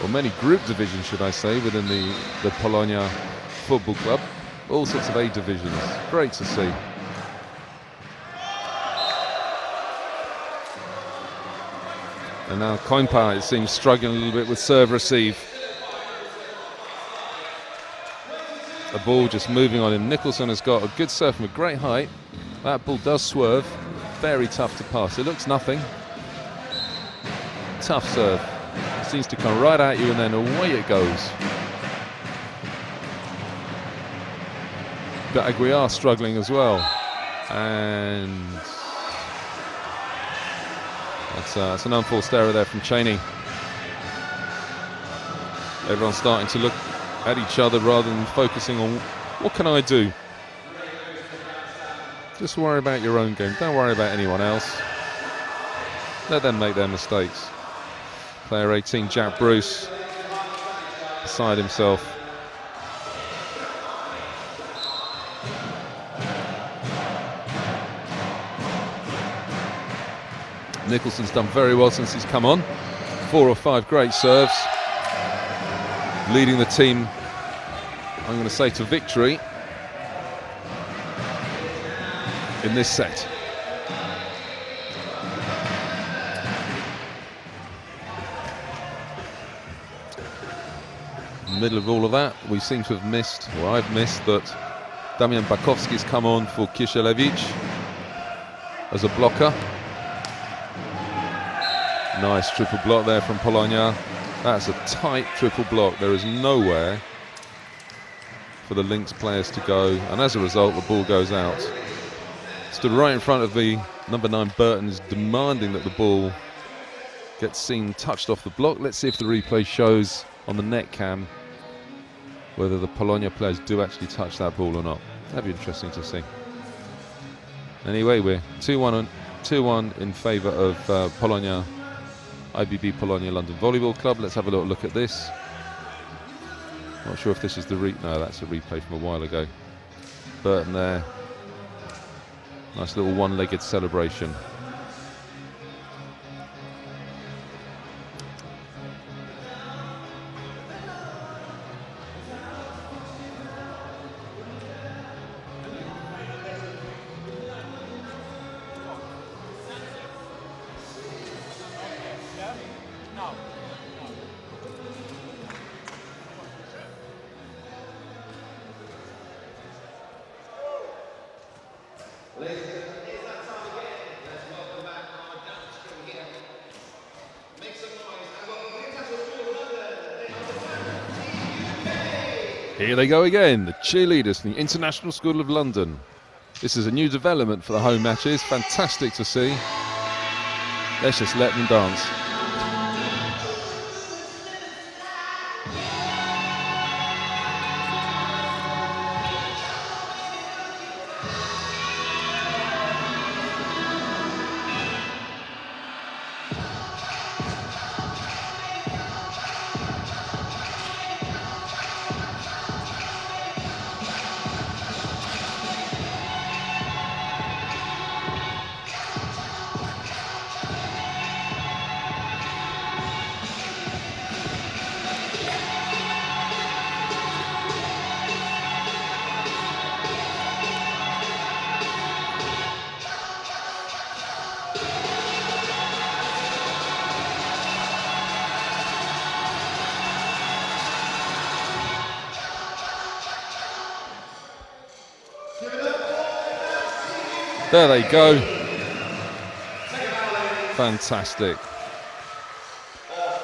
A: or many group divisions, should I say, within the Polonia Football Club. All sorts of A divisions. Great to see. And now Koimpa, it seems, struggling a little bit with serve receive. The ball just moving on him. Nicholson has got a good serve from a great height. That ball does swerve. Very tough to pass. It looks nothing. Tough serve. It seems to come right at you and then away it goes. But Aguiar struggling as well. And that's an unforced error there from Cheney. Everyone's starting to look at each other rather than focusing on what can I do. Just worry about your own game. Don't worry about anyone else. Let them make their mistakes. Player 18, Jack Bruce, beside himself. Nicholson's done very well since he's come on. 4 or 5 great serves. Leading the team, I'm going to say, to victory in this set. In the middle of all of that, we seem to have missed, or I've missed, that Damian Bakowski's come on for Kisielewicz as a blocker. Nice triple block there from Polonia. That's a tight triple block. There is nowhere for the Lynx players to go, and as a result the ball goes out. Stood right in front of the number 9 Burton's, demanding that the ball gets seen touched off the block. Let's see if the replay shows on the net cam whether the Polonia players do actually touch that ball or not. That'd be interesting to see. Anyway, we're 2-1 in favour of Polonia IBB Polonia London Volleyball Club. Let's have a little look at this. Not sure if this is the no, that's a replay from a while ago. Burton there. Nice little one-legged celebration. Here they go again, the cheerleaders from the International School of London. This is a new development for the home matches. Fantastic to see. Let's just let them dance. There they go. Fantastic.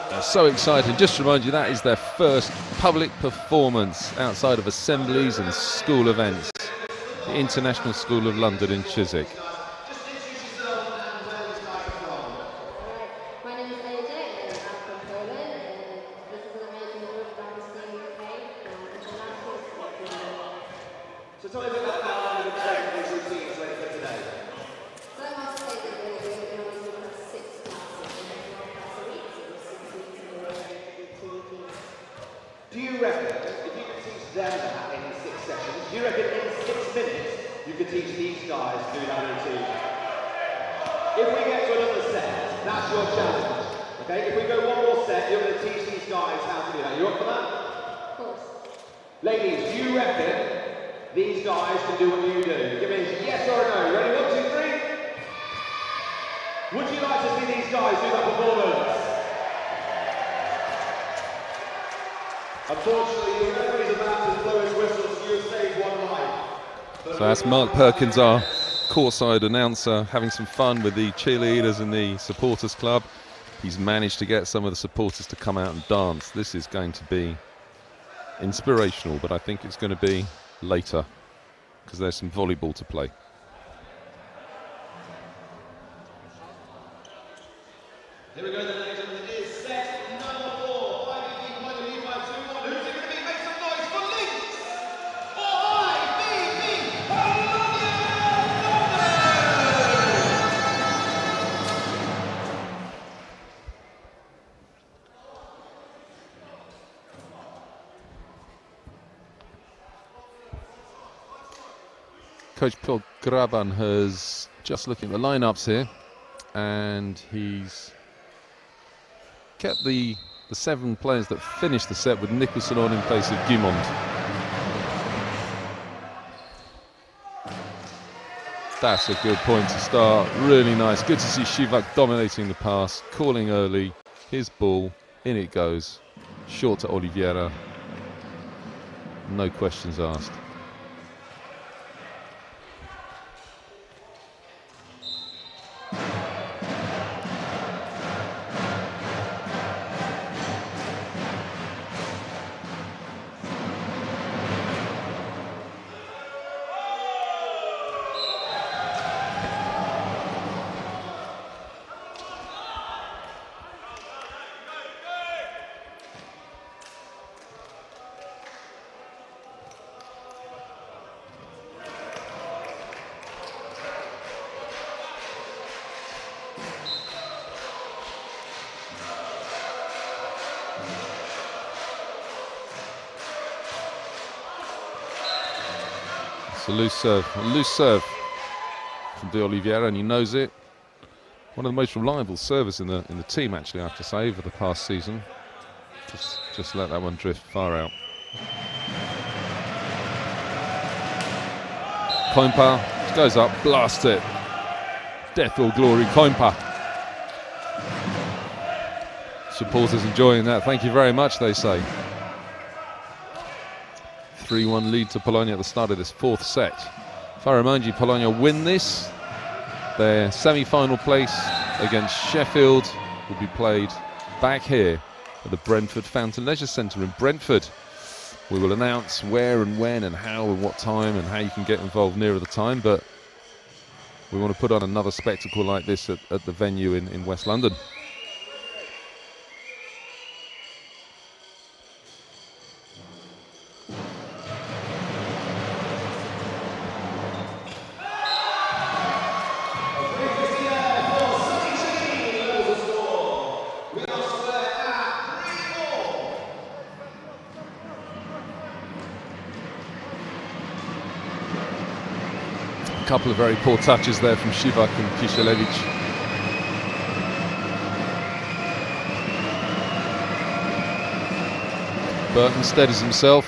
A: They're so exciting. Just to remind you, that is their first public performance outside of assemblies and school events. The International School of London in Chiswick.
B: Do you reckon if you could teach them that in 6 sessions, Do you reckon in 6 minutes you could teach these guys to do that routine? If we get to another set, that's your challenge. Okay, if we go one more set, you're going to teach these guys how to do that. You up for that?
C: Of course.
B: Ladies, do you reckon these guys can do what you do? Give me a yes or a no. Ready? 1, 2, 3. Would you like to see these guys do that performance? Unfortunately, your referee's about to blow his whistle, so you've saved one life.
A: So that's Mark Perkins, our courtside announcer, having some fun with the cheerleaders in the supporters club. He's managed to get some of the supporters to come out and dance. This is going to be inspirational, but I think it's going to be later because there's some volleyball to play.
B: Here we go then, ladies and gentlemen. It is set number 4. IBB Polonia lead by 2-1. Who's it going to be? Make some noise for Lynx! For IBB Polonia
A: Coach Paul Graban has just looking at the lineups here, and he's kept the 7 players that finished the set with Nicholson on in place of Guimond. That's a good point to start. Really nice. Good to see Shivak dominating the pass, calling early. His ball, in it goes. Short to Oliveira. No questions asked. It's a loose serve from De Oliveira, and he knows it. One of the most reliable servers in the team, actually, I have to say, over the past season. Just let that one drift far out. Koimpa goes up, blasts it. Death or glory, Koimpa. Supporters enjoying that. Thank you very much, they say. 3-1 lead to Polonia at the start of this 4th set. If I remind you, Polonia win this, their semi-final place against Sheffield will be played back here at the Brentford Fountain Leisure Centre in Brentford. We will announce where and when and how and what time and how you can get involved nearer the time, but we want to put on another spectacle like this at the venue in West London. A couple of very poor touches there from Shivak and Kishelevich. Burton steadies himself.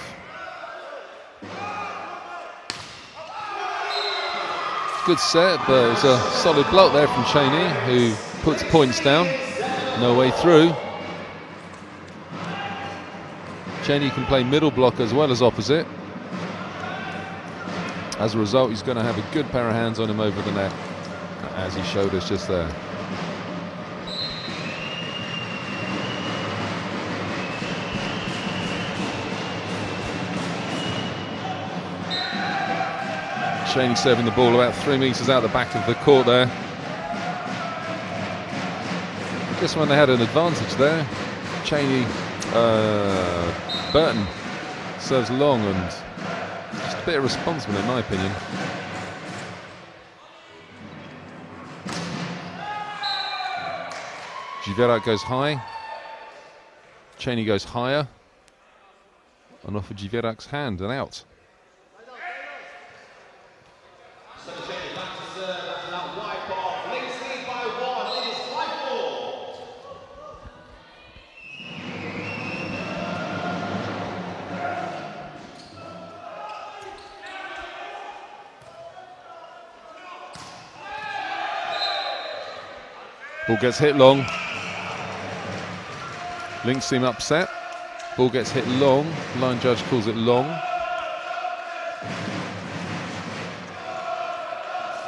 A: Good set, but it's a solid block there from Cheney, who puts points down. No way through. Cheney can play middle block as well as opposite. As a result, he's going to have a good pair of hands on him over the net, as he showed us just there. Cheney serving the ball about 3 metres out the back of the court there. Just when they had an advantage there, Cheney, Burton serves long and a bit irresponsible in my opinion. Jiverak goes high. Cheney goes higher. And off of Jiverak's hand and out. Ball gets hit long. Lynx seem upset. Ball gets hit long. Line judge calls it long.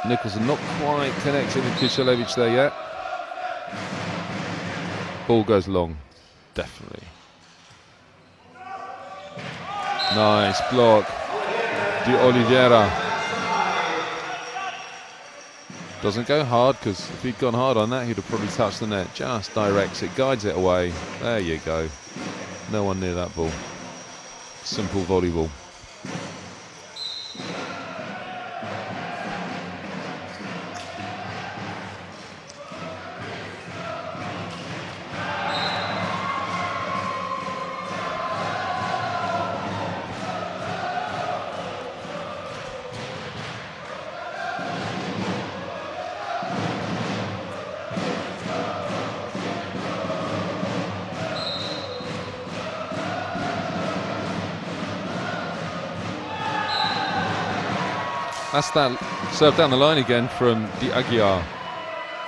A: Nicholson not quite connected with Kisielewicz there yet. Ball goes long, definitely. Nice block. De Oliveira. Doesn't go hard, because if he'd gone hard on that, he'd have probably touched the net. Just directs it, guides it away. There you go. No one near that ball. Simple volleyball. That's that serve down the line again from De Aguiar.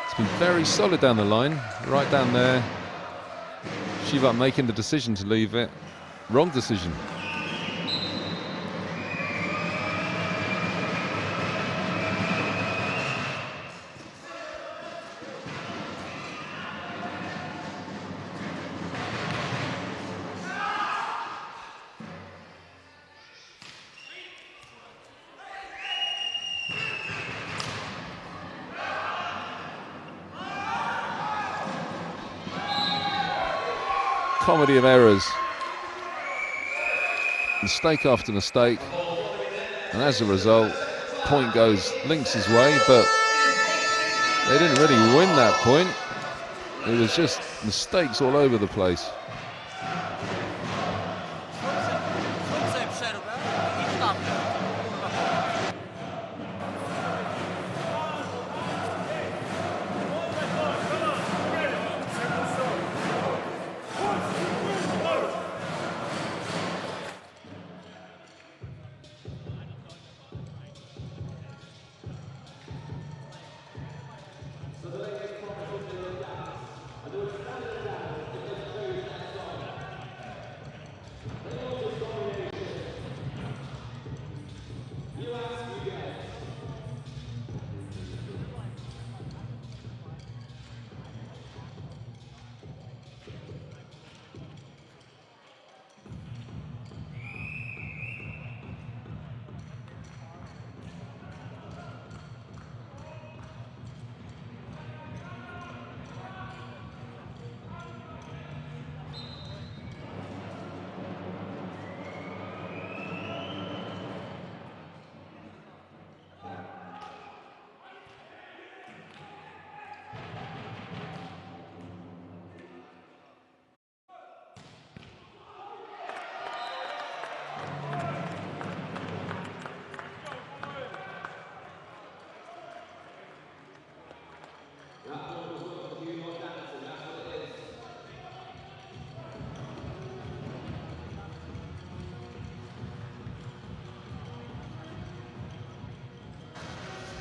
A: It's been very solid down the line, right down there. Shiva making the decision to leave it. Wrong decision. Comedy of errors. Mistake after mistake. And as a result, point goes Lynx's way, but they didn't really win that point. It was just mistakes all over the place.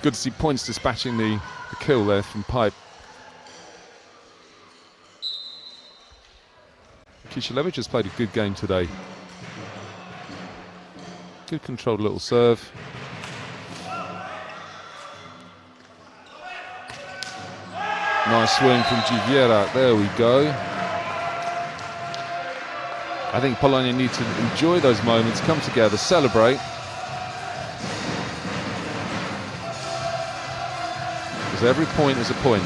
A: Good to see points dispatching the kill there from Pipe. Kisielewicz has played a good game today. Good controlled little serve. Nice swing from Giviera. There we go. I think Polonia need to enjoy those moments, come together, celebrate. Because every point is a point.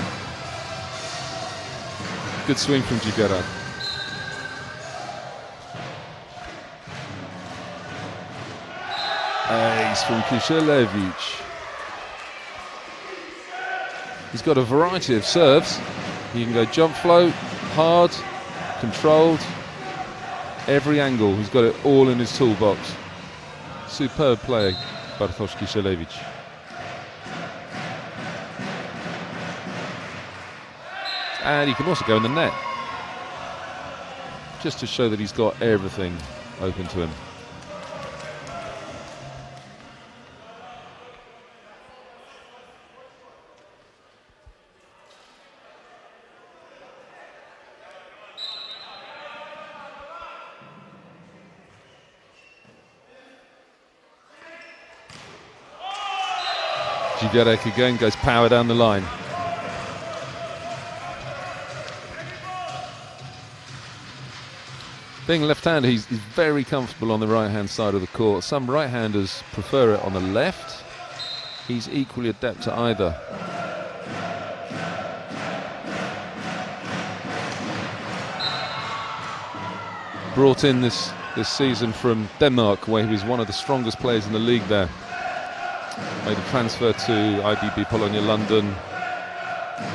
A: Good swing from Giviera. Ace from Kisielewicz. He's got a variety of serves. He can go jump float, hard, controlled, every angle. He's got it all in his toolbox. Superb play, Bartosz Kisielewicz. And he can also go in the net, just to show that he's got everything open to him. Cheerleader again goes power down the line. Being left-handed, he's very comfortable on the right-hand side of the court. Some right-handers prefer it on the left. He's equally adept at either. Brought in this season from Denmark, where he was one of the strongest players in the league there. Made a transfer to IBB Polonia London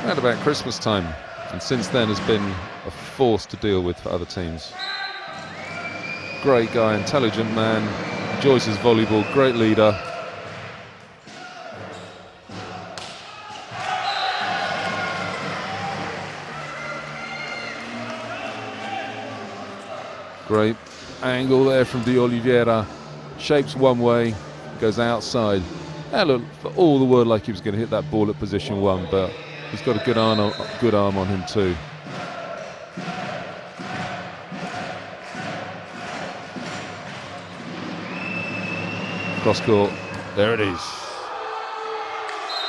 A: around about Christmas time, and since then has been a force to deal with for other teams. Great guy, intelligent man, enjoys his volleyball, great leader. Great angle there from De Oliveira. Shapes one way, goes outside. That looked for all the world like he was going to hit that ball at position 1, but he's got a good arm on him too. Cross court, there it is.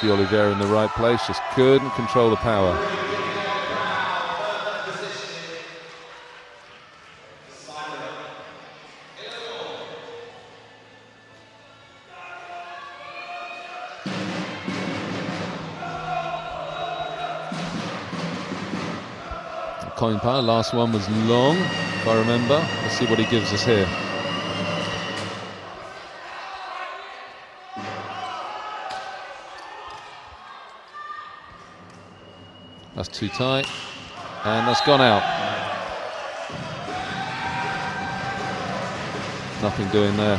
A: De Oliveira in the right place, just couldn't control the power. Coin power, last one was long, if I remember. Let's see what he gives us here. That's too tight, and that's gone out. Nothing doing there.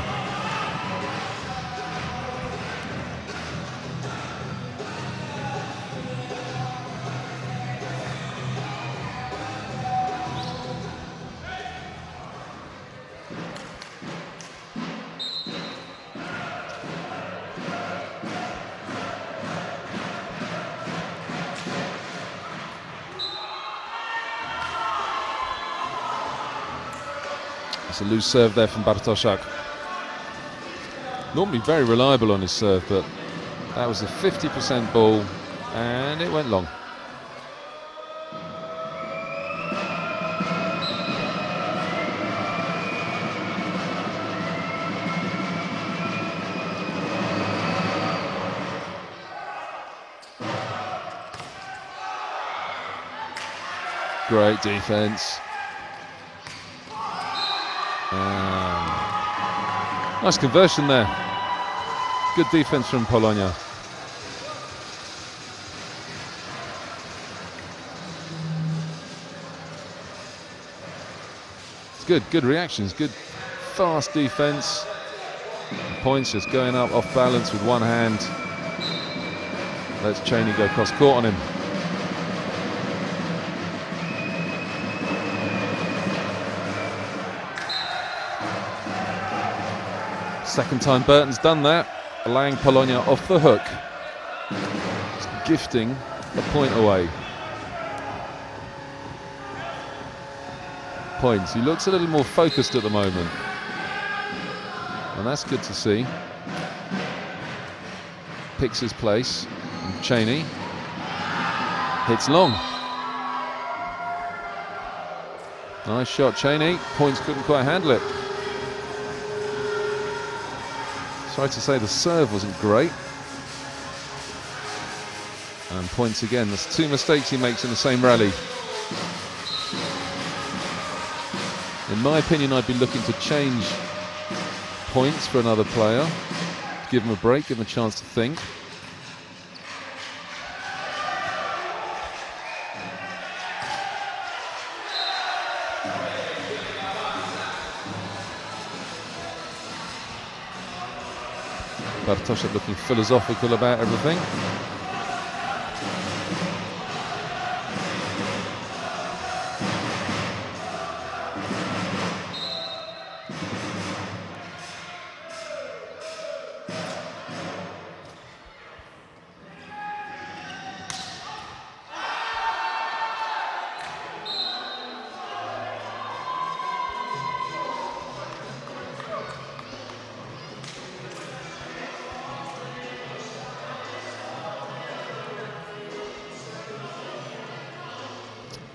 A: It's a loose serve there from Bartoszak. Normally very reliable on his serve, but that was a 50% ball and it went long. Great defense. Nice conversion there. Good defense from Polonia. It's good reactions, good fast defense. Points just going up off balance with one hand. Lets Cheney go cross court on him. Second time Burton's done that, allowing Polonia off the hook. Just gifting a point away. Points. He looks a little more focused at the moment, and that's good to see. Picks his place. And Cheney hits long. Nice shot, Cheney. Points couldn't quite handle it. Sorry to say the serve wasn't great. And Points again. There's two mistakes he makes in the same rally. In my opinion, I'd be looking to change Points for another player. Give him a break, give him a chance to think. Bartoszak looking philosophical about everything.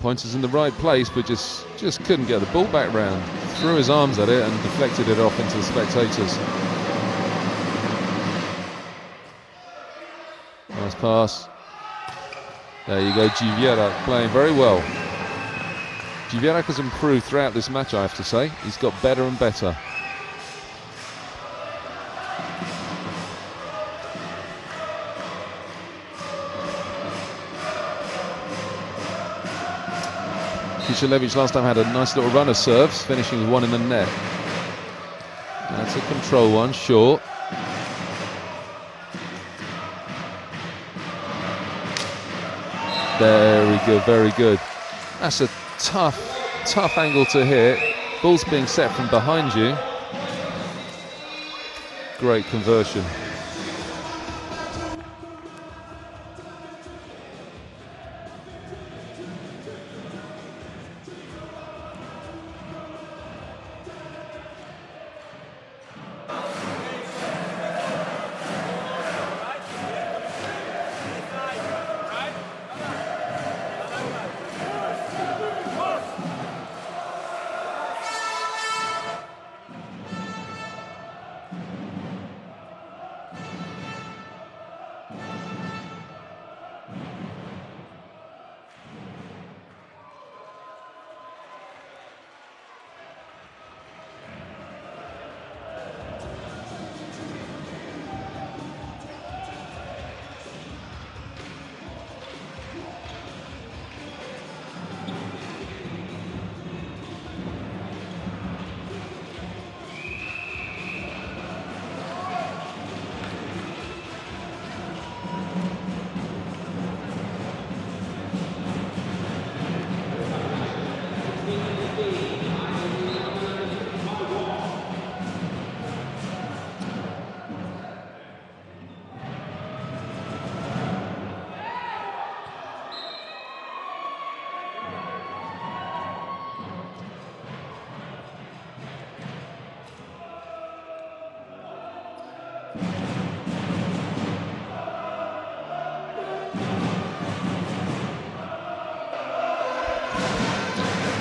A: Pointer's in the right place, but just couldn't get the ball back round. Threw his arms at it and deflected it off into the spectators. Nice pass. There you go, Cheerleader playing very well. Cheerleader has improved throughout this match, I have to say. He's got better and better. Kishilevich last time had a nice little run of serves, finishing with one in the net. That's a control one, short. Very good, very good. That's a tough angle to hit. Ball's being set from behind you. Great conversion.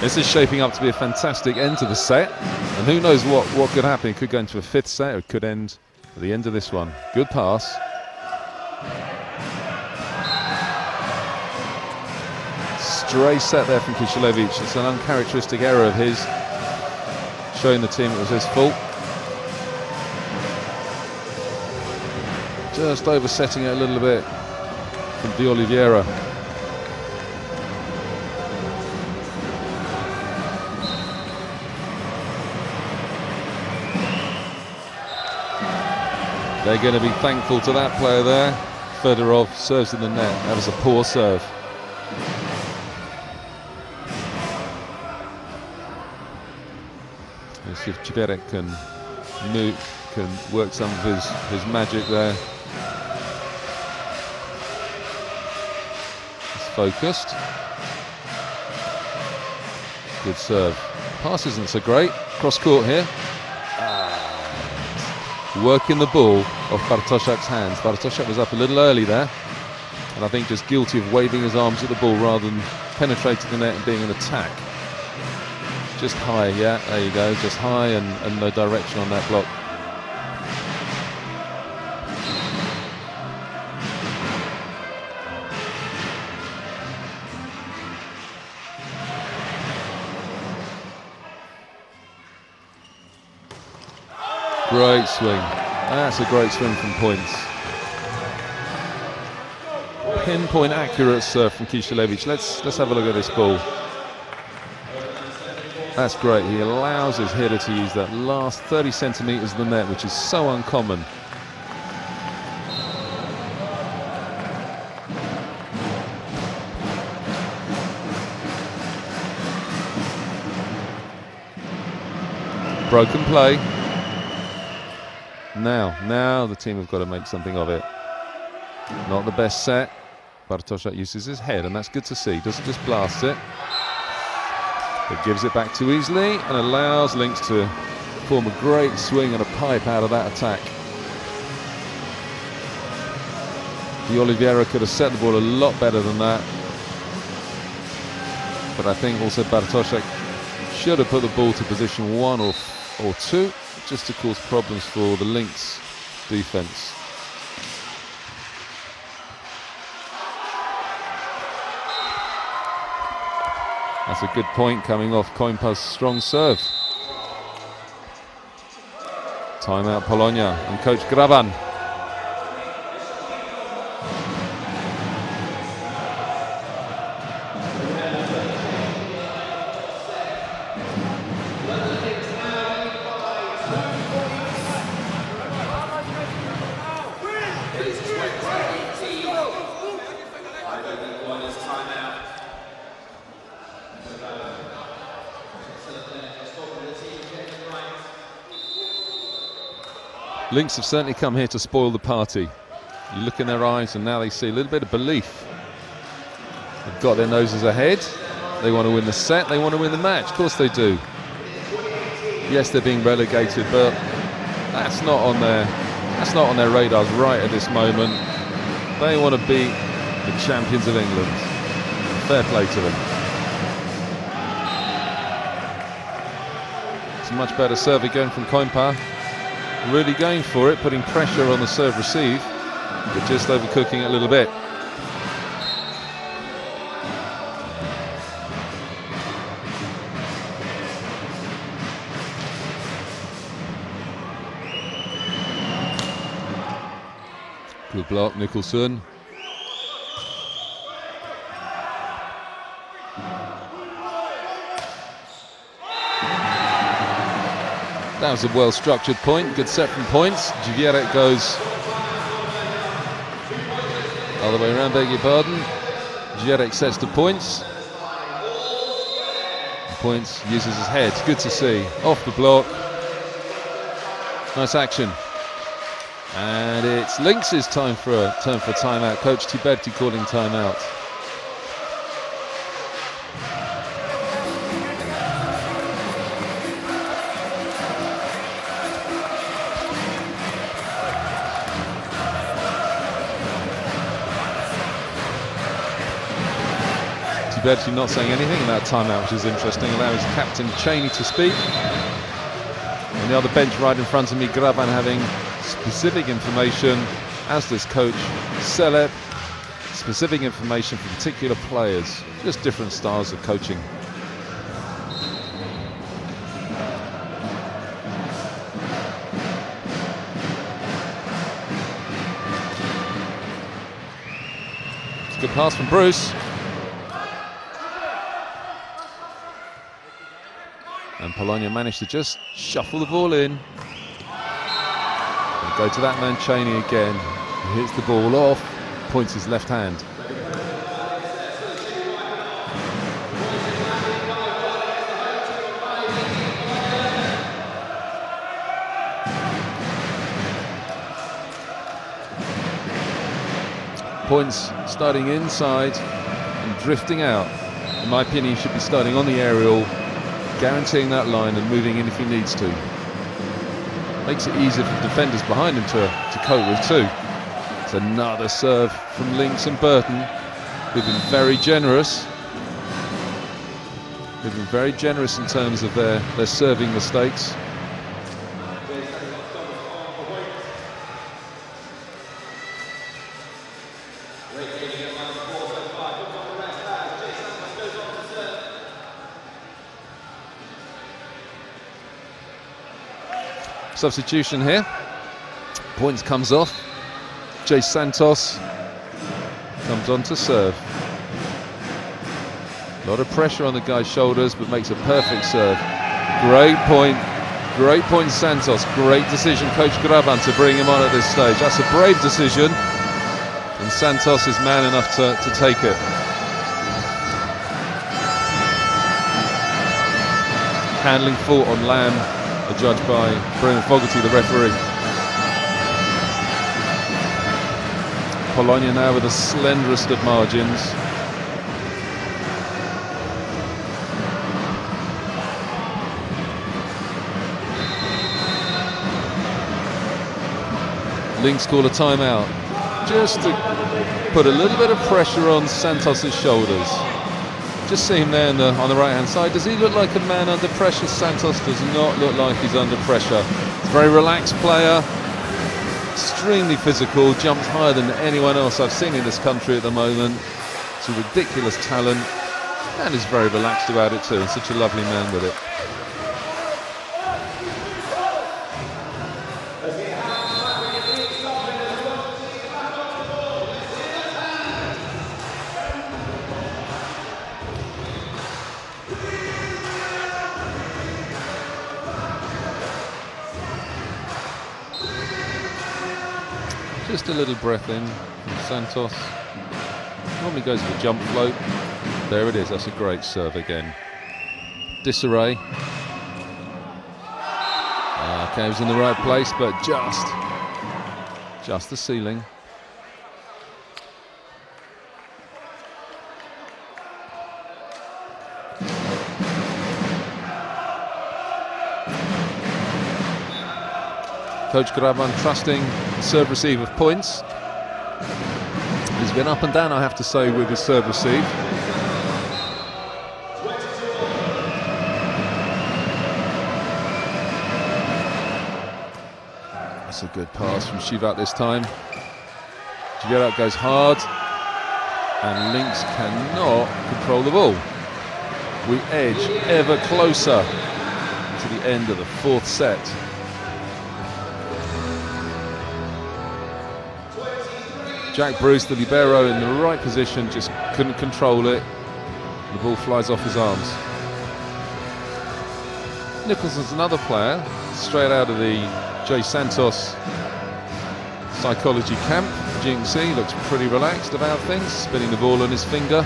A: This is shaping up to be a fantastic end to the set, and who knows what could happen. It could go into a fifth set, or it could end at the end of this one. Good pass. Stray set there from Kishilevich. It's an uncharacteristic error of his, showing the team it was his fault. Just oversetting it a little bit from De Oliveira. They're going to be thankful to that player there. Fedorov serves in the net. That was a poor serve. Let's see if Cheerleader can work some of his magic there. He's focused. Good serve. Pass isn't so great. Cross court here. Working the ball off Bartoszak's hands. Bartoszak was up a little early there, and I think just guilty of waving his arms at the ball rather than penetrating the net and being an attack. Just high, yeah, there you go, just high and no direction on that block. Great swing. That's a great swing from points. Pinpoint accurate serve from Kishilevich. Let's have a look at this ball. That's great. He allows his hitter to use that last 30 centimetres of the net, which is so uncommon. Broken play. Now the team have got to make something of it. Not the best set. Bartoszak uses his head, and that's good to see. Doesn't just blast it, but gives it back too easily and allows Lynx to form a great swing and a pipe out of that attack. De Oliveira could have set the ball a lot better than that. but I think also Bartoszek should have put the ball to position 1 or 2, just to cause problems for the Lynx defence. That's a good point coming off Koimpa's strong serve. Timeout Polonia and Coach Graban. Lynx have certainly come here to spoil the party. You look in their eyes and now they see a little bit of belief. They've got their noses ahead. They want to win the set, they want to win the match. Of course they do. Yes, they're being relegated, but that's not on their radars right at this moment. They want to beat the champions of England. Fair play to them. It's a much better serve again from Koimpa. Really going for it, putting pressure on the serve receive, but just overcooking it a little bit. Good block, Nicholson. That was a well-structured point, good set from points. Cheerleader goes all the way around, beg your pardon. Cheerleader sets to points. Points uses his head, good to see. Off the block. Nice action. And it's Lynx's time for a timeout. Coach Tiberti calling timeout. Tiberti not saying anything in that timeout, which is interesting, allows Captain Cheney to speak. On the other bench right in front of me, Graban having specific information, as does Coach Selep. Specific information for particular players, just different styles of coaching. It's a good pass from Bruce. And Polonia managed to just shuffle the ball in. And go to that man Cheney again. He hits the ball off, points his left hand. Points starting inside and drifting out. In my opinion, he should be starting on the aerial, guaranteeing that line and moving in if he needs to. Makes it easier for the defenders behind him to cope with too. It's another serve from Lynx and Burton, who've been very generous. They've been very generous in terms of their serving mistakes. Substitution here. Points comes off. Jay Santos comes on to serve. A lot of pressure on the guy's shoulders, but makes a perfect serve. Great point Santos. Great decision, Coach Graban, to bring him on at this stage. That's a brave decision, and Santos is man enough to take it. Handling fault on Lamb, judged by Brendan Fogarty, the referee. Polonia now with the slenderest of margins. Lynx call a timeout, just to put a little bit of pressure on Santos's shoulders. Just see him there on the right-hand side. Does he look like a man under pressure? Santos does not look like he's under pressure. He's a very relaxed player, extremely physical, jumps higher than anyone else I've seen in this country at the moment. It's a ridiculous talent, and is very relaxed about it too, and such a lovely man with it. Just a little breath in from Santos. Normally goes for jump float. There it is, that's a great serve again. Disarray. Okay, he was in the right place, but just the ceiling. Coach Graban trusting the serve receive of points. He's been up and down, I have to say, with his serve receive. That's a good pass from Shivat this time. Cheerleader goes hard, and Lynx cannot control the ball. We edge ever closer to the end of the fourth set. Jack Bruce, the libero, in the right position, just couldn't control it. The ball flies off his arms. Nicholson's another player, straight out of the Jay Santos psychology camp. As you can see, he looks pretty relaxed about things, spinning the ball on his finger.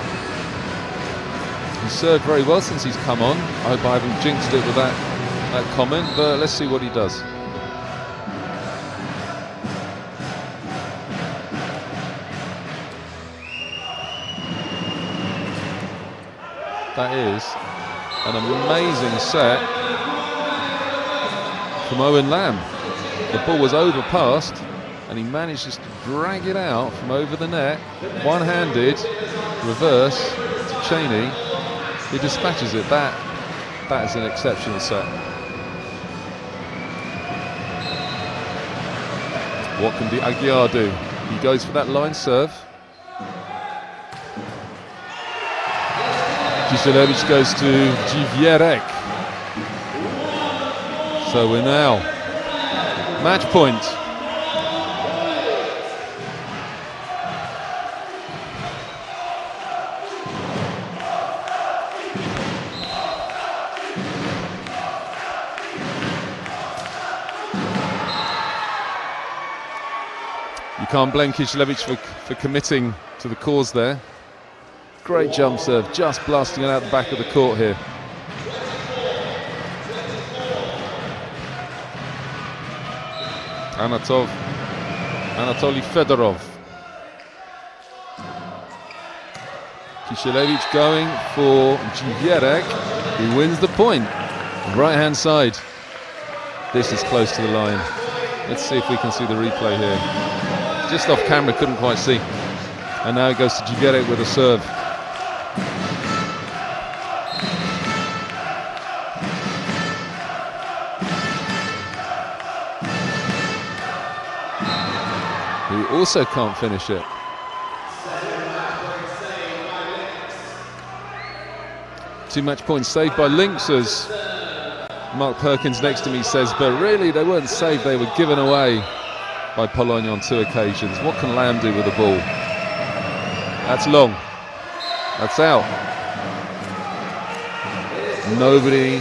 A: He's served very well since he's come on. I hope I haven't jinxed it with that comment, but let's see what he does. That is an amazing set from Owen Lamb. The ball was overpassed, and he managed just to drag it out from over the net, one-handed, reverse to Cheney. He dispatches it. That is an exceptional set. What can the Aguiar do? He goes for that line serve. Kiselevic goes to Dziwierek. So we're now match point. You can't blame Kiselevic for committing to the cause there. Great jump serve, just blasting it out the back of the court here. Anatoly Fedorov. Kiselevic going for Dziwierek, who wins the point. Right hand side. This is close to the line. Let's see if we can see the replay here. Just off camera, couldn't quite see. And now it goes to Dziwierek with a serve. Who also can't finish it. Two match points saved by Lynx, as Mark Perkins next to me says, but really they weren't saved, they were given away by Polonia on two occasions. What can Lamb do with the ball? That's long. That's out. Nobody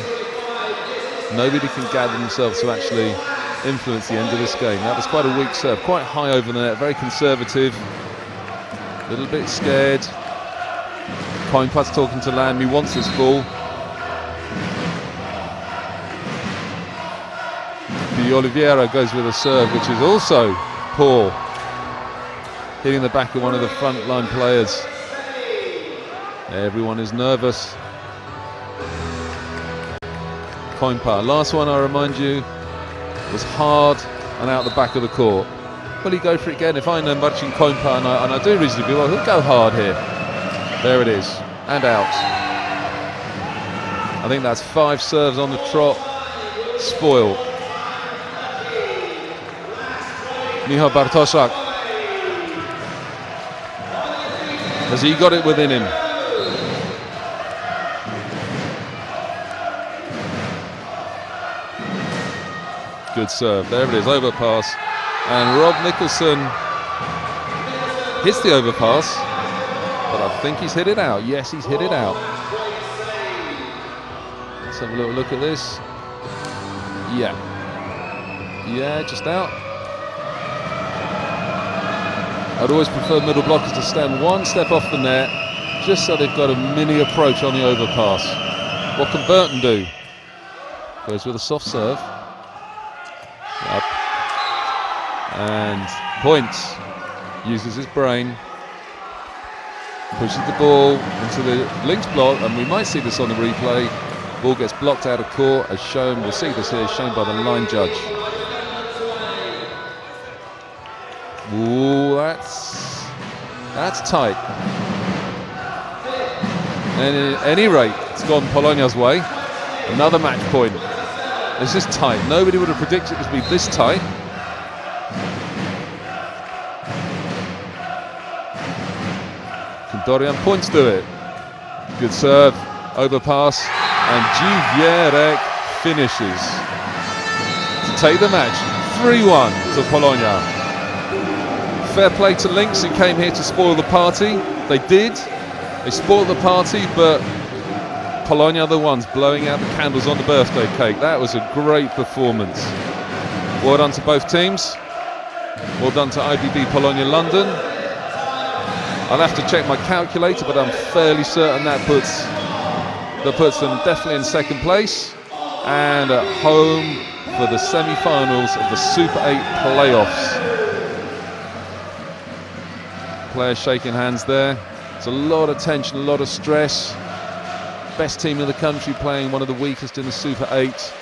A: can gather themselves to actually influence the end of this game. That was quite a weak serve, quite high over the net, very conservative, a little bit scared. Coinput's talking to Lamb, he wants this ball. The Oliveira goes with a serve, which is also poor, hitting the back of one of the front line players. Everyone is nervous. Coinput, last one I remind you, was hard and out the back of the court. Will he go for it again? If I know Marcin Coinput, and I do reasonably well, he'll go hard here. There it is, and out. I think that's 5 serves on the trot. Spoiled. Michał Bartoszak. Has he got it within him? Good serve. There it is, overpass. And Rob Nicholson hits the overpass, but I think he's hit it out. Yes, he's hit it out. Let's have a little look at this. Yeah, just out. I'd always prefer middle blockers to stand 1 step off the net, just so they've got a mini approach on the overpass. What can Burton do? Goes with a soft serve. Up. And points. Uses his brain. Pushes the ball into the Lynx block, and we might see this on the replay. Ball gets blocked out of court, as shown. We'll see this here, shown by the line judge. Ooh, that's tight. And at any rate, it's gone Polonia's way. Another match point. It's just tight. Nobody would have predicted it to be this tight. Dorian points to it. Good serve, overpass, and Dziwierek finishes to take the match 3-1 to Polonia. Fair play to Lynx, who came here to spoil the party. They did. They spoiled the party, but Polonia are the ones blowing out the candles on the birthday cake. That was a great performance. Well done to both teams. Well done to IBB Polonia London. I'll have to check my calculator, but I'm fairly certain that puts them definitely in second place and at home for the semi-finals of the Super 8 playoffs. Players shaking hands there. It's a lot of tension, a lot of stress. Best team in the country playing one of the weakest in the Super 8.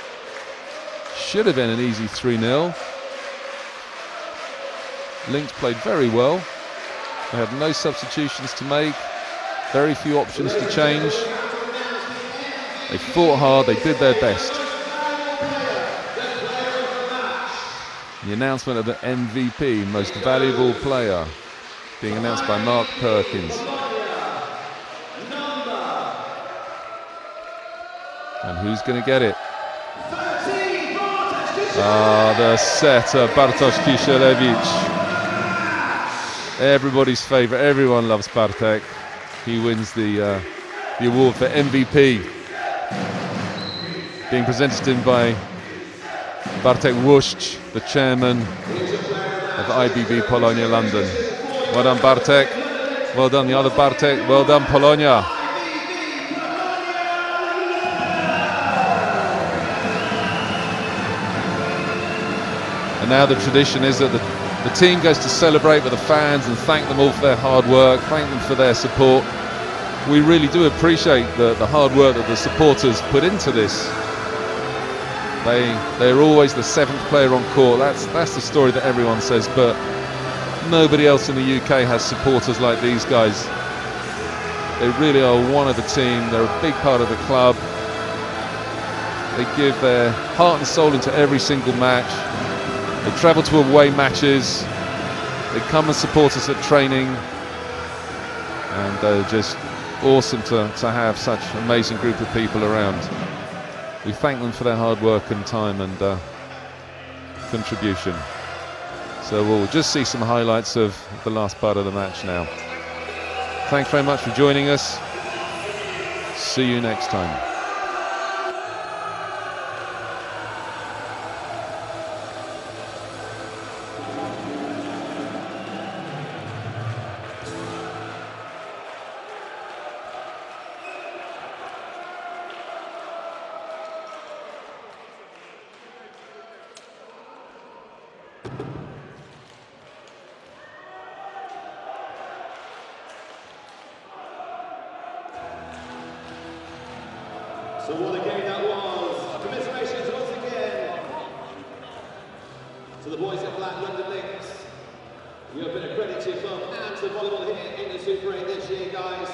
A: Should have been an easy 3-0. Lynx played very well. They had no substitutions to make, very few options to change. They fought hard, they did their best. The announcement of the MVP, most valuable player, being announced by Mark Perkins. And who's going to get it? The setter, Bartosz Kisielewicz. Everybody's favourite, everyone loves Bartek. He wins the award for MVP. Being presented to him by Bartek Łuszcz, the chairman of IBB Polonia London. Well done, Bartek. Well done, the other Bartek. Well done, Polonia. And now the tradition is that the team goes to celebrate with the fans and thank them all for their hard work, thank them for their support. We really do appreciate the hard work that the supporters put into this. They're always the 7th player on court. That's the story that everyone says, but nobody else in the UK has supporters like these guys. They really are one of the team. They're a big part of the club. They give their heart and soul into every single match. They travel to away matches. They come and support us at training. And they're just awesome to have such an amazing group of people around. We thank them for their hard work and time and contribution. So we'll just see some highlights of the last part of the match now. Thanks very much for joining us. See you next time.
B: So what a game that was. Commiserations once again to the boys of Black London Lynx. You have been a credit to your club and to volleyball here in the Super 8 this year, guys.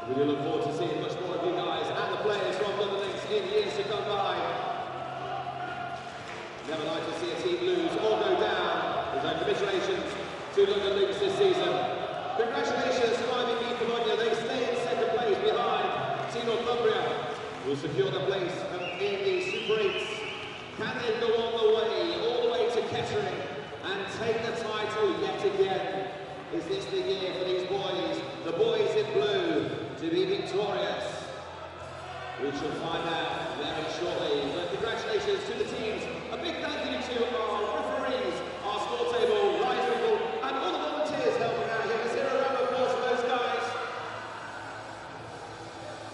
B: We look forward to seeing much more of you guys and the players from London Lynx in years to come by. Never like to see a team lose or go down. So congratulations to London Lynx this season. Congratulations to IBB Polonia. They stay in second place behind Team Northumbria, who will secure the place in the Super8. Can they go on the way, all the way to Kettering and take the title yet again? Is this the year for these boys, the boys in blue, to be victorious? We shall find out very shortly. But congratulations to the teams. A big thank you to our referees, our score table, rise people, and all the volunteers helping out here. Let's hear a round of applause for those guys.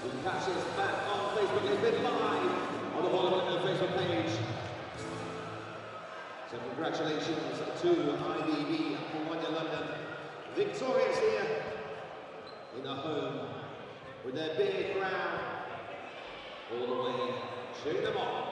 B: You can catch us back on Facebook. It's been live on the Volleyball England Facebook page. So congratulations to IBB Polonia London. Victorious here in the home with their big crowd all the way cheering them on.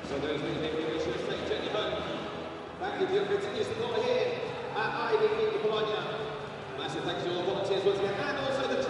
B: So there's been a big relation of St. Gentlemen. Thank you for your continued support here at IBB Polonia. Massive thanks to all volunteers once again, and also the